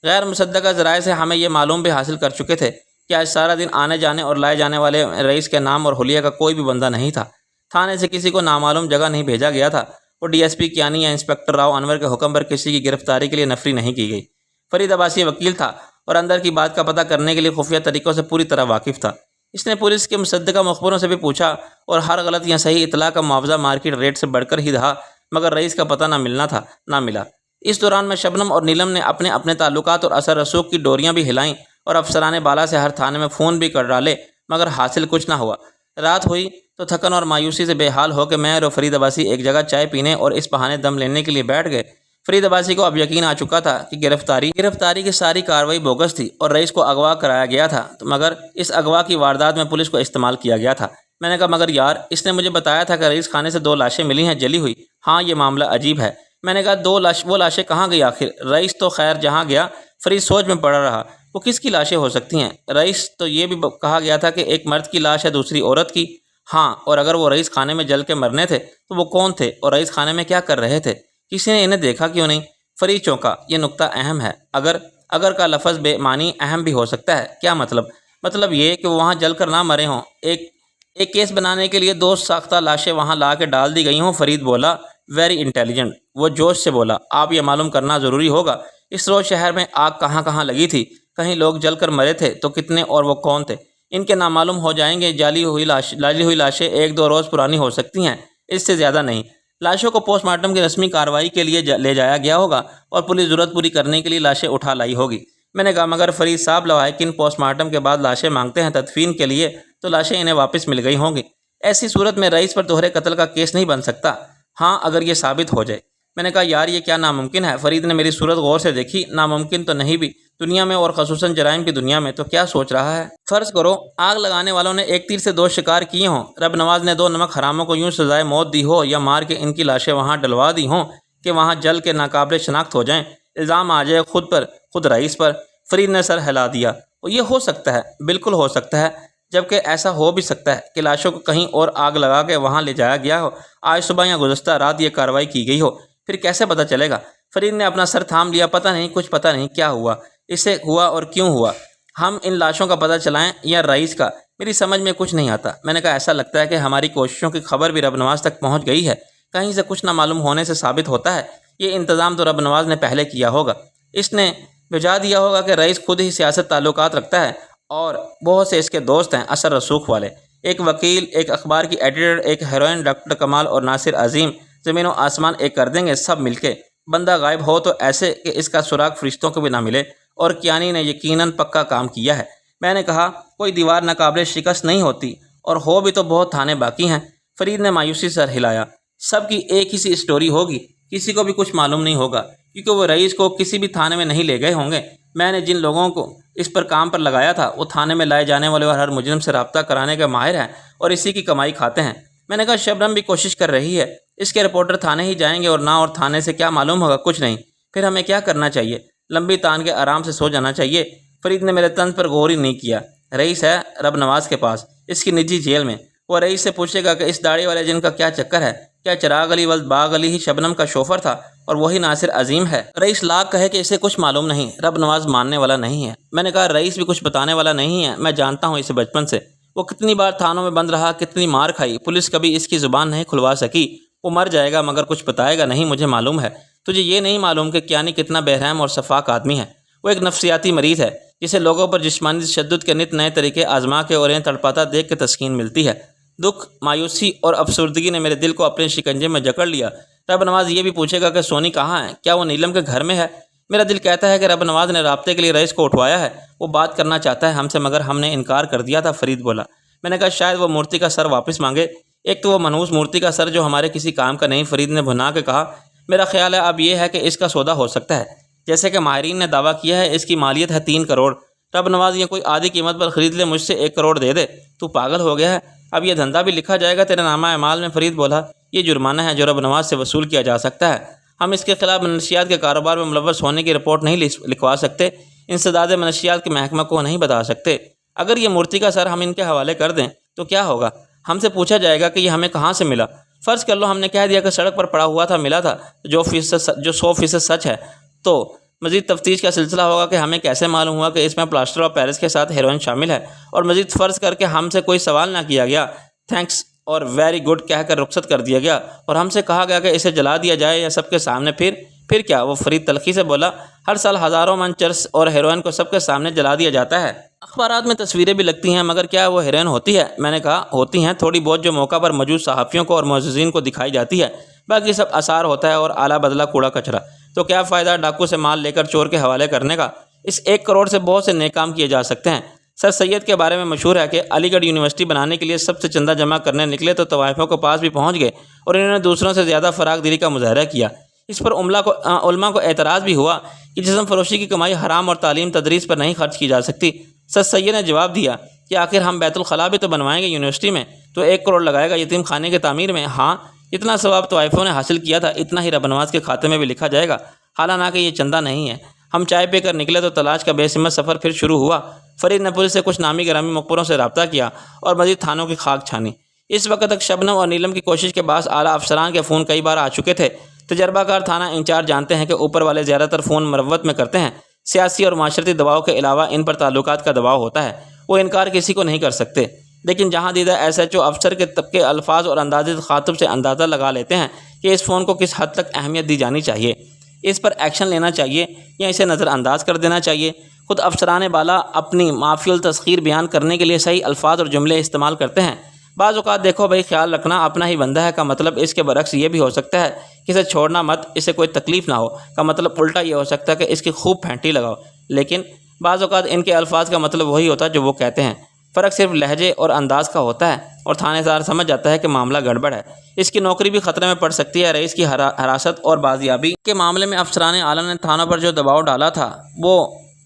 غیر مصدقہ ذرائع سے ہمیں یہ معلوم بھی حاصل کر چکے تھے کہ آج سارا دن آنے جانے اور لائے جانے والے رئیس کے نام اور حلیہ کا کوئی بھی بندہ نہیں تھا۔ تھانے سے کسی کو نامعلوم جگہ نہیں بھیجا گیا تھا، اور ڈی ایس پی کیانی یا انسپکٹر راؤ انور کے حکم پر کسی کی گرفتاری کے لیے نفری نہیں کی گئی۔ فرید عباسی وکیل تھا اور اندر کی بات کا پتہ کرنے کے لیے خفیہ طریقوں سے پوری طرح واقف تھا۔ اس نے پولیس کے مصدقہ مخبروں سے بھی پوچھا اور ہر غلط یا صحیح اطلاع کا معاوضہ مارکیٹ ریٹ سے بڑھ کر ہی رہا، مگر رئیس کا پتہ نہ ملا۔ اس دوران میں شبنم اور نیلم نے اپنے اپنے تعلقات اور اثر رسوخ کی ڈوریاں بھی ہلائیں اور افسرانے بالا سے ہر تھانے میں فون بھی کر ڈالے، مگر حاصل کچھ نہ ہوا۔ رات ہوئی تو تھکن اور مایوسی سے بے حال ہو کے میں اور فرید عباسی ایک جگہ چائے پینے اور اس بہانے دم لینے کے لیے بیٹھ گئے۔ فرید عباسی کو اب یقین آ چکا تھا کہ گرفتاری کی ساری کارروائی بوگس تھی اور رئیس کو اغوا کرایا گیا تھا، مگر اس اغوا کی واردات میں پولیس کو استعمال کیا گیا تھا۔ میں نے کہا مگر یار، اس نے مجھے بتایا تھا کہ رئیس خانے سے 2 لاشیں ملی ہیں جلی ہوئی۔ ہاں یہ معاملہ عجیب ہے۔ میں نے کہا وہ لاشیں کہاں گئی آخر؟ رئیس تو خیر جہاں گیا۔ فرید سوچ میں پڑا رہا، وہ کس کی لاشیں ہو سکتی ہیں؟ رئیس تو یہ بھی کہا گیا تھا کہ ایک مرد کی لاش ہے، دوسری عورت کی۔ ہاں، اور اگر وہ رئیس خانے میں جل کے مرنے تھے تو وہ کون تھے اور رئیس خانے میں کیا کر رہے تھے؟ کسی نے انہیں دیکھا کیوں نہیں؟ فرید چونکا۔ یہ نقطہ اہم ہے۔ اگر کا لفظ بے معنی اہم بھی ہو سکتا ہے۔ کیا مطلب؟ مطلب یہ کہ وہ وہاں جل کر نہ مرے ہوں، ایک کیس بنانے کے لیے 2 ساختہ لاشیں وہاں لا کے ڈال دی گئی ہوں۔ فرید بولا، ویری انٹیلیجنٹ۔ وہ جوش سے بولا، آپ یہ معلوم کرنا ضروری ہوگا اس روز شہر میں آگ کہاں کہاں لگی تھی، کہیں لوگ جل کر مرے تھے تو کتنے، اور وہ کون تھے؟ ان کے نامعلوم ہو جائیں گے۔ جلی ہوئی لاشیں 1-2 روز پرانی ہو سکتی ہیں، اس سے زیادہ نہیں۔ لاشوں کو پوسٹ مارٹم کی رسمی کارروائی کے لیے لے جایا گیا ہوگا اور پولیس ضرورت پوری کرنے کے لیے لاشیں اٹھا لائی ہوگی۔ میں نے کہا مگر فرید صاحب، لواحقین پوسٹ مارٹم کے بعد لاشیں مانگتے ہیں تدفین کے لیے، تو لاشیں انہیں واپس مل گئی ہوں گی۔ ایسی صورت میں رئیس پر دوہرے قتل کا کیس نہیں بن سکتا۔ ہاں، اگر یہ ثابت ہو جائے۔ میں نے کہا یار یہ کیا ناممکن ہے؟ فرید نے میری صورت غور سے دیکھی۔ ناممکن تو نہیں بھی دنیا میں، اور خصوصاً جرائم کی دنیا میں۔ تو کیا سوچ رہا ہے؟ فرض کرو آگ لگانے والوں نے ایک تیر سے 2 شکار کیے ہوں، رب نواز نے 2 نمک حراموں کو یوں سزائے موت دی ہو یا مار کے ان کی لاشیں وہاں ڈلوا دی ہوں کہ وہاں جل کے ناقابل شناخت ہو جائیں، الزام آ جائے خود رئیس پر۔ فرید نے سر ہلا دیا۔ اور یہ ہو سکتا ہے، بالکل ہو سکتا ہے، جبکہ ایسا ہو بھی سکتا ہے کہ لاشوں کو کہیں اور آگ لگا کے وہاں لے جایا گیا ہو، آج صبح یا گزشتہ رات یہ کارروائی کی گئی ہو۔ پھر کیسے پتہ چلے گا؟ فرید نے اپنا سر تھام لیا۔ پتہ نہیں، کچھ پتہ نہیں کیا ہوا۔ اس سے ہوا اور کیوں ہوا؟ ہم ان لاشوں کا پتہ چلائیں یا رئیس کا؟ میری سمجھ میں کچھ نہیں آتا۔ میں نے کہا ایسا لگتا ہے کہ ہماری کوششوں کی خبر بھی رب نواز تک پہنچ گئی ہے۔ کہیں سے کچھ نہ معلوم ہونے سے ثابت ہوتا ہے یہ انتظام تو رب نواز نے پہلے کیا ہوگا۔ اس نے بجا دیا ہوگا کہ رئیس خود ہی سیاست تعلقات رکھتا ہے اور بہت سے اس کے دوست ہیں اثر رسوخ والے، ایک وکیل، ایک اخبار کی ایڈیٹر، ایک ہیروئن، ڈاکٹر کمال اور ناصر عظیم، زمین و آسمان ایک کر دیں گے سب مل کے۔ بندہ غائب ہو تو ایسے کہ اس کا سراغ فرشتوں کو بھی نہ ملے، اور کیانی نے یقیناً پکا کام کیا ہے۔ میں نے کہا کوئی دیوار ناقابل شکست نہیں ہوتی، اور ہو بھی تو بہت تھانے باقی ہیں۔ فرید نے مایوسی سر ہلایا۔ سب کی ایک ہی سی اسٹوری ہوگی، کسی کو بھی کچھ معلوم نہیں ہوگا، کیونکہ وہ رئیس کو کسی بھی تھانے میں نہیں لے گئے ہوں گے۔ میں نے جن لوگوں کو اس پر کام پر لگایا تھا وہ تھانے میں لائے جانے والے اور ہر مجرم سے رابطہ کرانے کے ماہر ہیں اور اسی کی کمائی کھاتے ہیں۔ میں نے کہا شبنم بھی کوشش کر رہی ہے، اس کے رپورٹر تھانے ہی جائیں گے اور نہ اور تھانے سے کیا معلوم ہوگا؟ کچھ نہیں۔ پھر ہمیں کیا کرنا چاہیے؟ لمبی تان کے آرام سے سو جانا چاہیے۔ فرید نے میرے طنز پر غور ہی نہیں کیا۔ رئیس ہے رب نواز کے پاس، اس کی نجی جیل میں۔ وہ رئیس سے پوچھے گا کہ اس داڑھی والے جن کا کیا چکر ہے؟ کیا چراغ علی ولد باغ علی ہی شبنم کا شوفر تھا اور وہی ناصر عظیم ہے؟ رئیس لاکھ کہے کہ اسے کچھ معلوم نہیں، رب نواز ماننے والا نہیں ہے۔ میں نے کہا رئیس بھی کچھ بتانے والا نہیں ہے، میں جانتا ہوں اسے بچپن سے۔ وہ کتنی بار تھانوں میں بند رہا، کتنی مار کھائی، پولیس کبھی اس کی زبان نہیں کھلوا سکی۔ وہ مر جائے گا مگر کچھ بتائے گا نہیں، مجھے معلوم ہے۔ تجھے یہ نہیں معلوم کہ کیانی کتنا بے رحم اور شفاق آدمی ہے۔ وہ ایک نفسیاتی مریض ہے جسے لوگوں پر جسمانی تشدد کے نت نئے طریقے آزما کے اور انہیں تڑپاتا دیکھ کے تسکین ملتی ہے۔ دکھ، مایوسی اور افسردگی نے میرے دل کو اپنے شکنجے میں جکڑ لیا۔ رب نواز یہ بھی پوچھے گا کہ سونی کہاں ہے؟ کیا وہ نیلم کے گھر میں ہے؟ میرا دل کہتا ہے کہ رب نواز نے رابطے کے لیے رئیس کو اٹھوایا ہے، وہ بات کرنا چاہتا ہے ہم سے مگر ہم نے انکار کر دیا تھا۔ فرید بولا۔ میں نے کہا شاید وہ مورتی کا سر واپس مانگے۔ ایک تو وہ منحوس مورتی کا سر جو ہمارے کسی کام کا نہیں۔ فرید نے بھنا کے کہا میرا خیال ہے اب یہ ہے کہ اس کا سودا ہو سکتا ہے، جیسے کہ ماہرین نے دعویٰ کیا ہے۔ اس کی مالیت ہے 3 کروڑ۔ رب نواز یہ کوئی آدھی قیمت پر خرید لے، مجھ سے 1 کروڑ دے دے۔ تو پاگل ہو گیا ہے؟ اب یہ دھندا بھی لکھا جائے گا تیرے نامہ اعمال میں؟ فرید بولا۔ یہ جرمانہ ہے جو رب نواز سے وصول کیا جا سکتا ہے۔ ہم اس کے خلاف منشیات کے کاروبار میں ملوث ہونے کی رپورٹ نہیں لکھوا سکتے، انسداد منشیات کے محکمہ کو نہیں بتا سکتے۔ اگر یہ مورتی کا سر ہم ان کے حوالے کر دیں تو کیا ہوگا؟ ہم سے پوچھا جائے گا کہ یہ ہمیں کہاں سے ملا۔ فرض کر لو ہم نے کہہ دیا کہ سڑک پر پڑا ہوا تھا، ملا تھا، جو 100% سچ ہے، تو مزید تفتیش کا سلسلہ ہوگا کہ ہمیں کیسے معلوم ہوا کہ اس میں پلاسٹر آف پیرس کے ساتھ ہیروئن شامل ہے، اور مزید فرض کر کے ہم سے کوئی سوال نہ کیا گیا، تھینکس اور ویری گڈ کہہ کر رخصت کر دیا گیا اور ہم سے کہا گیا کہ اسے جلا دیا جائے یا سب کے سامنے، پھر کیا؟ وہ فرید تلخی سے بولا۔ ہر سال ہزاروں من چرس اور ہیروئن کو سب کے سامنے جلا دیا جاتا ہے۔ اخبارات میں تصویریں بھی لگتی ہیں، مگر کیا وہ ہیروئن ہوتی ہے؟ میں نے کہا ہوتی ہیں تھوڑی بہت، جو موقع پر موجود صحافیوں کو اور معززین کو دکھائی جاتی ہے، باقی سب آثار ہوتا ہے اور اعلیٰ بدلہ کوڑا کچرا۔ تو کیا فائدہ ڈاکو سے مال لے کر چور کے حوالے کرنے کا؟ اس 1 کروڑ سے بہت سے نیک کام کیے جا سکتے ہیں۔ سر سید کے بارے میں مشہور ہے کہ علی گڑھ یونیورسٹی بنانے کے لیے سب سے چندہ جمع کرنے نکلے تو طوائفوں کے پاس بھی پہنچ گئے اور انہوں نے دوسروں سے زیادہ فراغ دلی کا مظاہرہ کیا۔ اس پر علماء کو اعتراض بھی ہوا کہ جسم فروشی کی کمائی حرام اور تعلیم تدریس پر نہیں خرچ کی جا سکتی۔ سر سید نے جواب دیا کہ آخر ہم بیت الخلاء بھی تو بنوائیں گے یونیورسٹی میں، تو 1 کروڑ لگائے گا یتیم خانے کی تعمیر میں۔ ہاں، اتنا ثواب طوائفوں نے حاصل کیا تھا اتنا ہی رب نواز کے کھاتے میں بھی لکھا جائے گا، حالانکہ یہ چندہ نہیں ہے۔ ہم چائے پی کر نکلے تو تلاش کا بے سمت سفر پھر شروع ہوا۔ فرید نے پولیس سے کچھ نامی گرامی مخبروں سے رابطہ کیا اور مزید تھانوں کی خاک چھانی۔ اس وقت تک شبنم اور نیلم کی کوشش کے باعث اعلیٰ افسران کے فون کئی بار آ چکے تھے۔ تجربہ کار تھانہ انچارج جانتے ہیں کہ اوپر والے زیادہ تر فون مروت میں کرتے ہیں۔ سیاسی اور معاشرتی دباؤ کے علاوہ ان پر تعلقات کا دباؤ ہوتا ہے، وہ انکار کسی کو نہیں کر سکتے۔ لیکن جہاں دیدہ SHO افسر کے طبقے الفاظ اور انداز خاطب سے اندازہ لگا لیتے ہیں کہ اس فون کو کس حد تک اہمیت دی جانی چاہیے، اس پر ایکشن لینا چاہیے یا اسے نظر انداز کر دینا چاہیے۔ خود افسران بالا اپنی معافی التسخیر بیان کرنے کے لیے صحیح الفاظ اور جملے استعمال کرتے ہیں۔ بعض اوقات دیکھو بھائی، خیال رکھنا اپنا ہی بندہ ہے کا مطلب اس کے برعکس یہ بھی ہو سکتا ہے کہ اسے چھوڑنا مت، اسے کوئی تکلیف نہ ہو کا مطلب الٹا یہ ہو سکتا ہے کہ اس کی خوب پھینٹی لگاؤ۔ لیکن بعض اوقات ان کے الفاظ کا مطلب وہی ہوتا ہے جو وہ کہتے ہیں، فرق صرف لہجے اور انداز کا ہوتا ہے، اور تھانے دار سمجھ جاتا ہے کہ معاملہ گڑبڑ ہے۔ اس کی نوکری بھی خطرے میں پڑ سکتی ہے۔ رئیس کی حراست اور بازیابی کے معاملے میں افسران اعلیٰ نے تھانوں پر جو دباؤ ڈالا تھا وہ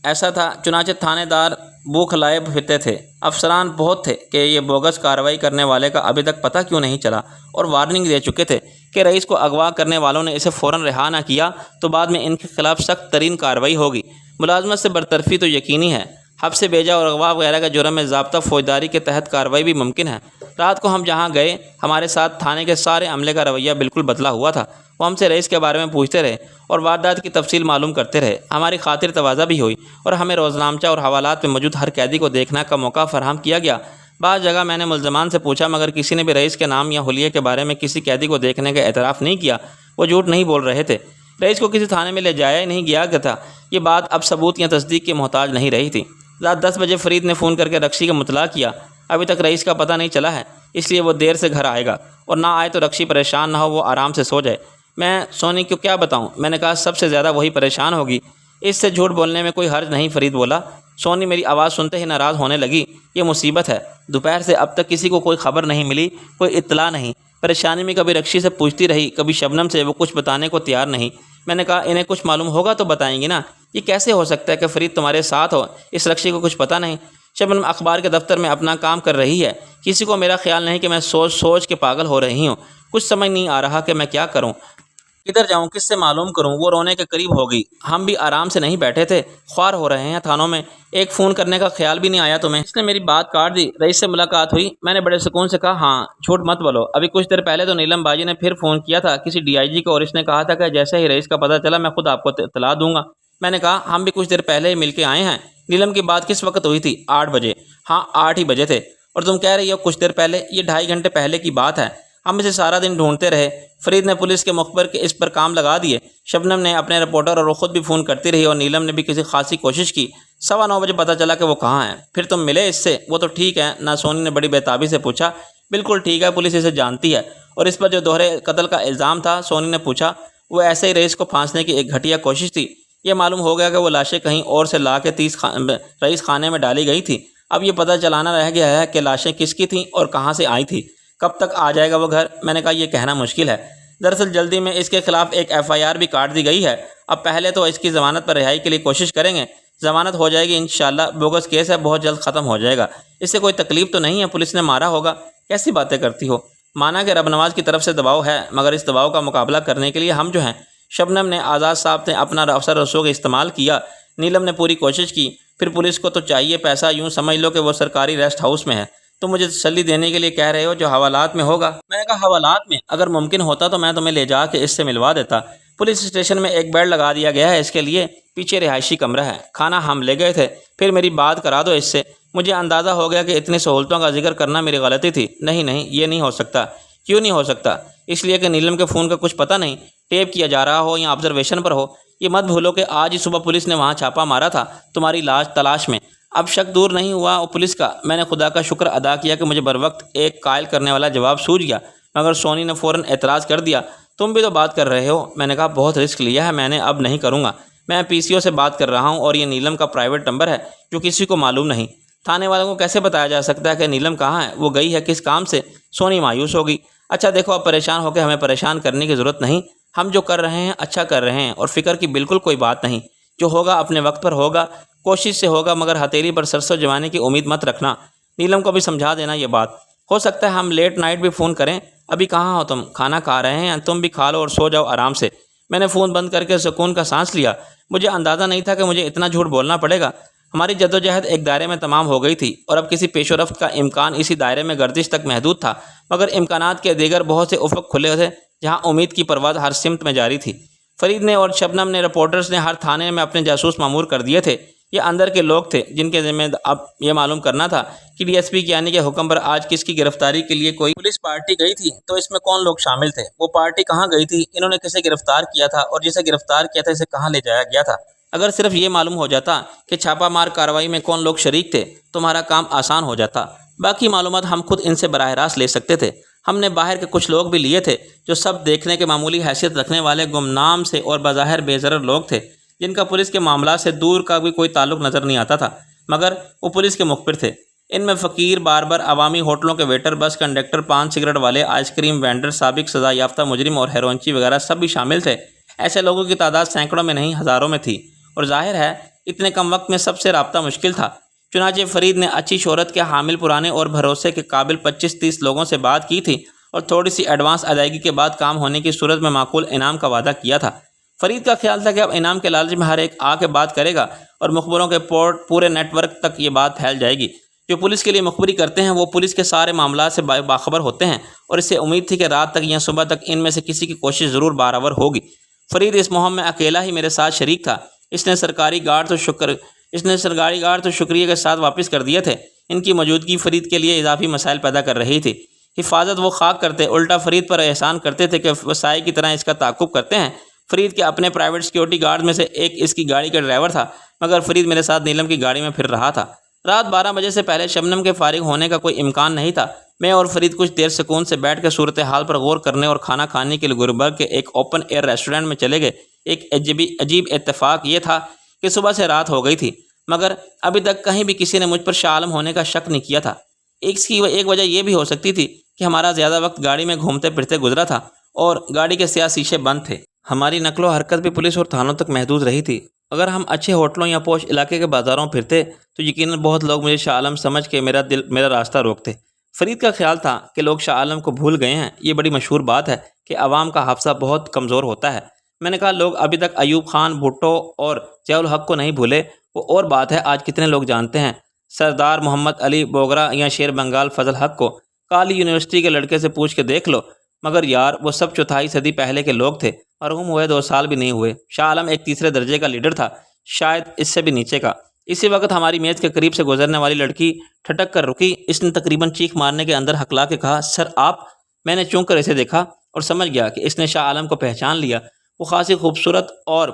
ایسا تھا، چنانچہ تھانے دار بھوک لائے پھرتے تھے۔ افسران بہت تھے کہ یہ بوگس کارروائی کرنے والے کا ابھی تک پتہ کیوں نہیں چلا، اور وارننگ دے چکے تھے کہ رئیس کو اغوا کرنے والوں نے اسے فوراً رہا نہ کیا تو بعد میں ان کے خلاف سخت ترین کارروائی ہوگی۔ ملازمت سے برطرفی تو یقینی ہے، حبس بھیجا اور اغوا وغیرہ کے جرم میں ضابطہ فوجداری کے تحت کارروائی بھی ممکن ہے۔ رات کو ہم جہاں گئے ہمارے ساتھ تھانے کے سارے عملے کا رویہ بالکل بدلا ہوا تھا۔ وہ ہم سے رئیس کے بارے میں پوچھتے رہے اور واردات کی تفصیل معلوم کرتے رہے۔ ہماری خاطر تواضع بھی ہوئی اور ہمیں روزنامچہ اور حوالات میں موجود ہر قیدی کو دیکھنے کا موقع فراہم کیا گیا۔ بعض جگہ میں نے ملزمان سے پوچھا مگر کسی نے بھی رئیس کے نام یا حلیے کے بارے میں کسی قیدی کو دیکھنے کا اعتراف نہیں کیا۔ وہ جھوٹ نہیں بول رہے تھے۔ رئیس کو کسی تھانے میں لے جایا ہی نہیں گیا تھا۔ یہ بات اب ثبوت یا تصدیق کے محتاج نہیں رہی تھی۔ رات 10 بجے فرید نے فون کر کے رکشی کا مطلع کیا۔ ابھی تک رئیس کا پتہ نہیں چلا ہے، اس لیے وہ دیر سے گھر آئے گا، اور نہ آئے تو رکشی پریشان نہ ہو، وہ آرام سے سو جائے۔ میں سونی کو کیا بتاؤں؟ میں نے کہا سب سے زیادہ وہی پریشان ہوگی۔ اس سے جھوٹ بولنے میں کوئی حرج نہیں، فرید بولا۔ سونی میری آواز سنتے ہی ناراض ہونے لگی۔ یہ مصیبت ہے، دوپہر سے اب تک کسی کو کوئی خبر نہیں ملی، کوئی اطلاع نہیں۔ پریشانی میں کبھی رکشی سے پوچھتی رہی، کبھی شبنم سے، وہ کچھ بتانے کو تیار نہیں۔ میں نے کہا انہیں کچھ معلوم ہوگا تو بتائیں گی نا، یہ کیسے ہو سکتا ہے کہ فرید تمہارے ساتھ ہو، اس رکشی کو کچھ پتہ نہیں؟ شبنم اخبار کے دفتر میں اپنا کام کر رہی ہے، کسی کو میرا خیال نہیں کہ میں سوچ کے پاگل ہو رہی ہوں۔ کچھ سمجھ نہیں آ رہا کہ میں کیا کروں، کدھر جاؤں، کس سے معلوم کروں؟ وہ رونے کے قریب ہو گئی۔ ہم بھی آرام سے نہیں بیٹھے تھے، خوار ہو رہے ہیں تھانوں میں۔ ایک فون کرنے کا خیال بھی نہیں آیا تمہیں؟ اس نے میری بات کاٹ دی۔ رئیس سے ملاقات ہوئی؟ میں نے بڑے سکون سے کہا ہاں۔ جھوٹ مت بولو، ابھی کچھ دیر پہلے تو نیلم باجی نے پھر فون کیا تھا کسی ڈی آئی جی کو، اور اس نے کہا تھا کہ جیسے ہی رئیس کا پتہ چلا میں خود آپ کو اطلاع دوں گا۔ میں نے کہا ہم بھی کچھ دیر پہلے ہی مل کے آئے ہیں۔ نیلم کی بات کس وقت ہوئی تھی؟ 8 بجے۔ ہاں 8 ہی بجے تھے، اور تم کہہ رہی ہو کچھ دیر پہلے؟ یہ 2.5 گھنٹے پہلے کی بات ہے۔ ہم اسے سارا دن ڈھونڈتے رہے۔ فرید نے پولیس کے مخبر کے اس پر کام لگا دیے، شبنم نے اپنے رپورٹر، اور وہ خود بھی فون کرتی رہی، اور نیلم نے بھی کسی خاصی کوشش کی۔ 9:15 بجے پتہ چلا کہ وہ کہاں ہے۔ پھر تم ملے اس سے؟ وہ تو ٹھیک ہے نا؟ سونی نے بڑی بےتابی سے پوچھا۔ بالکل ٹھیک ہے، پولیس اسے جانتی ہے، اور اس پر جو دوہرے قتل کا الزام تھا، سونی نے پوچھا، وہ ایسے ہی رئیس کو پھانسنے کی ایک گھٹیا کوشش تھی۔ یہ معلوم ہو گیا کہ وہ لاشیں کہیں اور سے لا کے رئیس خانے میں ڈالی گئی تھی۔ اب یہ پتہ چلانا رہ گیا ہے کہ لاشیں کس کی تھیں اور کہاں سے آئی تھی۔ کب تک آ جائے گا وہ گھر؟ میں نے کہا یہ کہنا مشکل ہے۔ دراصل جلدی میں اس کے خلاف ایک FIR بھی کاٹ دی گئی ہے۔ اب پہلے تو اس کی ضمانت پر رہائی کے لیے کوشش کریں گے۔ ضمانت ہو جائے گی انشاءاللہ، بوگس کیس ہے، بہت جلد ختم ہو جائے گا۔ اس سے کوئی تکلیف تو نہیں ہے؟ پولیس نے مارا ہوگا؟ کیسی باتیں کرتی ہو؟ مانا کہ رب نواز کی طرف سے دباؤ ہے، مگر اس دباؤ کا مقابلہ کرنے کے لیے ہم جو ہیں۔ شبنم نے، آزاد صاحب نے اپنا اثر رسوخ استعمال کیا، نیلم نے پوری کوشش کی، پھر پولیس کو تو چاہیے پیسہ، یوں سمجھ لو کہ وہ سرکاری ریسٹ ہاؤس میں ہے۔ تم مجھے تسلی دینے کے لیے کہہ رہے ہو جو حوالات میں ہوگا؟ میں نے کہا حوالات میں اگر ممکن ہوتا تو میں تمہیں لے جا کے اس سے ملوا دیتا۔ پولیس اسٹیشن میں ایک بیڈ لگا دیا گیا ہے اس کے لیے، پیچھے رہائشی کمرہ ہے، کھانا ہم لے گئے تھے۔ پھر میری بات کرا دو اس سے۔ مجھے اندازہ ہو گیا کہ اتنی سہولتوں کا ذکر کرنا میری غلطی تھی۔ نہیں، یہ نہیں ہو سکتا۔ کیوں نہیں ہو سکتا؟ اس لیے کہ نیلم کے فون کا کچھ پتہ نہیں، ٹیپ کیا جا رہا ہو یا آبزرویشن پر ہو۔ یہ مت بھولو کہ آج ہی صبح پولیس نے وہاں چھاپا مارا تھا تمہاری لاش تلاش میں۔ اب شک دور نہیں ہوا پولیس کا۔ میں نے خدا کا شکر ادا کیا کہ مجھے بروقت ایک قائل کرنے والا جواب سوجھ گیا، مگر سونی نے فوراً اعتراض کر دیا، تم بھی تو بات کر رہے ہو۔ میں نے کہا بہت رسک لیا ہے میں نے، اب نہیں کروں گا۔ میں PCO سے بات کر رہا ہوں، اور یہ نیلم کا پرائیویٹ نمبر ہے جو کسی کو معلوم نہیں۔ تھانے والوں کو کیسے بتایا جا سکتا ہے کہ نیلم کہاں ہے، وہ گئی ہے کس کام سے؟ سونی مایوس ہوگی۔ اچھا دیکھو، اب پریشان ہو کے ہمیں پریشان کرنے کی ضرورت نہیں۔ ہم جو کر رہے ہیں اچھا کر رہے ہیں، اور فکر کی بالکل کوئی بات نہیں۔ جو ہوگا اپنے وقت پر ہوگا، کوشش سے ہوگا، مگر ہتھیلی پر سرسوں جمانے کی امید مت رکھنا۔ نیلم کو بھی سمجھا دینا یہ بات۔ ہو سکتا ہے ہم لیٹ نائٹ بھی فون کریں۔ ابھی کہاں ہو تم؟ کھانا کھا رہے ہیں؟ تم بھی کھا لو اور سو جاؤ آرام سے۔ میں نے فون بند کر کے سکون کا سانس لیا۔ مجھے اندازہ نہیں تھا کہ مجھے اتنا جھوٹ بولنا پڑے گا۔ ہماری جدوجہد ایک دائرے میں تمام ہو گئی تھی، اور اب کسی پیش و رفت کا امکان اسی دائرے میں گردش تک محدود تھا، مگر امکانات کے دیگر بہت سے افق کھلے تھے جہاں امید کی پرواز ہر سمت میں جاری تھی۔ فرید نے اور شبنم نے، رپورٹرز نے ہر تھانے میں اپنے جاسوس مامور کر دیے تھے۔ یہ اندر کے لوگ تھے جن کے ذمہ اب یہ معلوم کرنا تھا کہ DSP کیانی کے حکم پر آج کس کی گرفتاری کے لیے کوئی پولیس پارٹی گئی تھی، تو اس میں کون لوگ شامل تھے، وہ پارٹی کہاں گئی تھی، انہوں نے کسے گرفتار کیا تھا، اور جسے گرفتار کیا تھا اسے کہاں لے جایا گیا تھا۔ اگر صرف یہ معلوم ہو جاتا کہ چھاپا مار کارروائی میں کون لوگ شریک تھے، تمہارا کام آسان ہو جاتا۔ باقی معلومات ہم خود ان سے براہ راست لے سکتے تھے۔ ہم نے باہر کے کچھ لوگ بھی لیے تھے جو سب دیکھنے کے معمولی حیثیت رکھنے والے گمنام سے اور بظاہر بے ضرر لوگ تھے، جن کا پولیس کے معاملات سے دور کا بھی کوئی تعلق نظر نہیں آتا تھا، مگر وہ پولیس کے مخبر تھے۔ ان میں فقیر، باربر، عوامی ہوٹلوں کے ویٹر، بس کنڈکٹر، پان سگریٹ والے، آئس کریم وینڈر، سابق سزا یافتہ مجرم اور ہیروئنچی وغیرہ سب بھی شامل تھے۔ ایسے لوگوں کی تعداد سینکڑوں میں نہیں ہزاروں میں تھی، اور ظاہر ہے اتنے کم وقت میں سب سے رابطہ مشکل تھا۔ چنانچہ فرید نے اچھی شہرت کے حامل، پرانے اور بھروسے کے قابل 25-30 لوگوں سے بات کی تھی، اور تھوڑی سی ایڈوانس ادائیگی کے بعد کام ہونے کی صورت میں معقول انعام کا وعدہ کیا تھا۔ فرید کا خیال تھا کہ اب انعام کے لالچ میں ہر ایک آ کے بات کرے گا، اور مخبروں کے پورے نیٹ ورک تک یہ بات پھیل جائے گی۔ جو پولیس کے لیے مخبری کرتے ہیں وہ پولیس کے سارے معاملات سے باخبر ہوتے ہیں، اور اس سے امید تھی کہ رات تک یا صبح تک ان میں سے کسی کی کوشش ضرور بارآور ہوگی۔ فرید اس مہم میں اکیلا ہی میرے ساتھ شریک تھا۔ اس نے سرکاری گارڈ تو شکریہ کے ساتھ واپس کر دیے تھے۔ ان کی موجودگی فرید کے لیے اضافی مسائل پیدا کر رہی تھی۔ حفاظت وہ خاک کرتے، الٹا فرید پر احسان کرتے تھے کہ وسائل کی طرح اس کا تعاقب کرتے ہیں۔ فرید کے اپنے پرائیویٹ سیکیورٹی گارڈ میں سے ایک اس کی گاڑی کا ڈرائیور تھا، مگر فرید میرے ساتھ نیلم کی گاڑی میں پھر رہا تھا۔ رات 12 بجے سے پہلے شبنم کے فارغ ہونے کا کوئی امکان نہیں تھا۔ میں اور فرید کچھ دیر سکون سے بیٹھ کے صورتحال پر غور کرنے اور کھانا کھانے کے لیے گلبرگ کے ایک اوپن ایئر ریسٹورنٹ میں چلے گئے۔ ایک عجیب اتفاق یہ تھا کہ صبح سے رات ہو گئی تھی، مگر ابھی تک کہیں بھی کسی نے مجھ پر شاہ عالم ہونے کا شک نہیں کیا تھا۔ ایک وجہ یہ بھی ہو سکتی تھی کہ ہمارا زیادہ وقت گاڑی میں گھومتے پھرتے گزرا تھا اور گاڑی کے سیاہ شیشے بند تھے۔ ہماری نقل و حرکت بھی پولیس اور تھانوں تک محدود رہی تھی۔ اگر ہم اچھے ہوٹلوں یا پوش علاقے کے بازاروں پھرتے تو یقیناً بہت لوگ مجھے شاہ عالم سمجھ کے میرا راستہ روکتے۔ فرید کا خیال تھا کہ لوگ شاہ عالم کو بھول گئے ہیں۔ یہ بڑی مشہور بات ہے کہ عوام کا حافظہ بہت کمزور ہوتا ہے۔ میں نے کہا لوگ ابھی تک ایوب خان بھٹو اور ضیاء الحق کو نہیں بھولے، وہ اور بات ہے آج کتنے لوگ جانتے ہیں سردار محمد علی بوگرا یا شیر بنگال فضل حق کو؟ کالی یونیورسٹی کے لڑکے سے پوچھ کے دیکھ لو۔ مگر یار وہ سب چوتھائی صدی پہلے کے لوگ تھے، مرحوم ہوئے 2 سال بھی نہیں ہوئے۔ شاہ عالم ایک تیسرے درجے کا لیڈر تھا، شاید اس سے بھی نیچے کا۔ اسی وقت ہماری میز کے قریب سے گزرنے والی لڑکی ٹھٹک کر رکی۔ اس نے تقریباً چیخ مارنے کے اندر ہکلا کے کہا، سر آپ؟ میں نے چونک کر اسے دیکھا اور سمجھ گیا کہ اس نے شاہ عالم کو پہچان لیا۔ وہ خاصی خوبصورت اور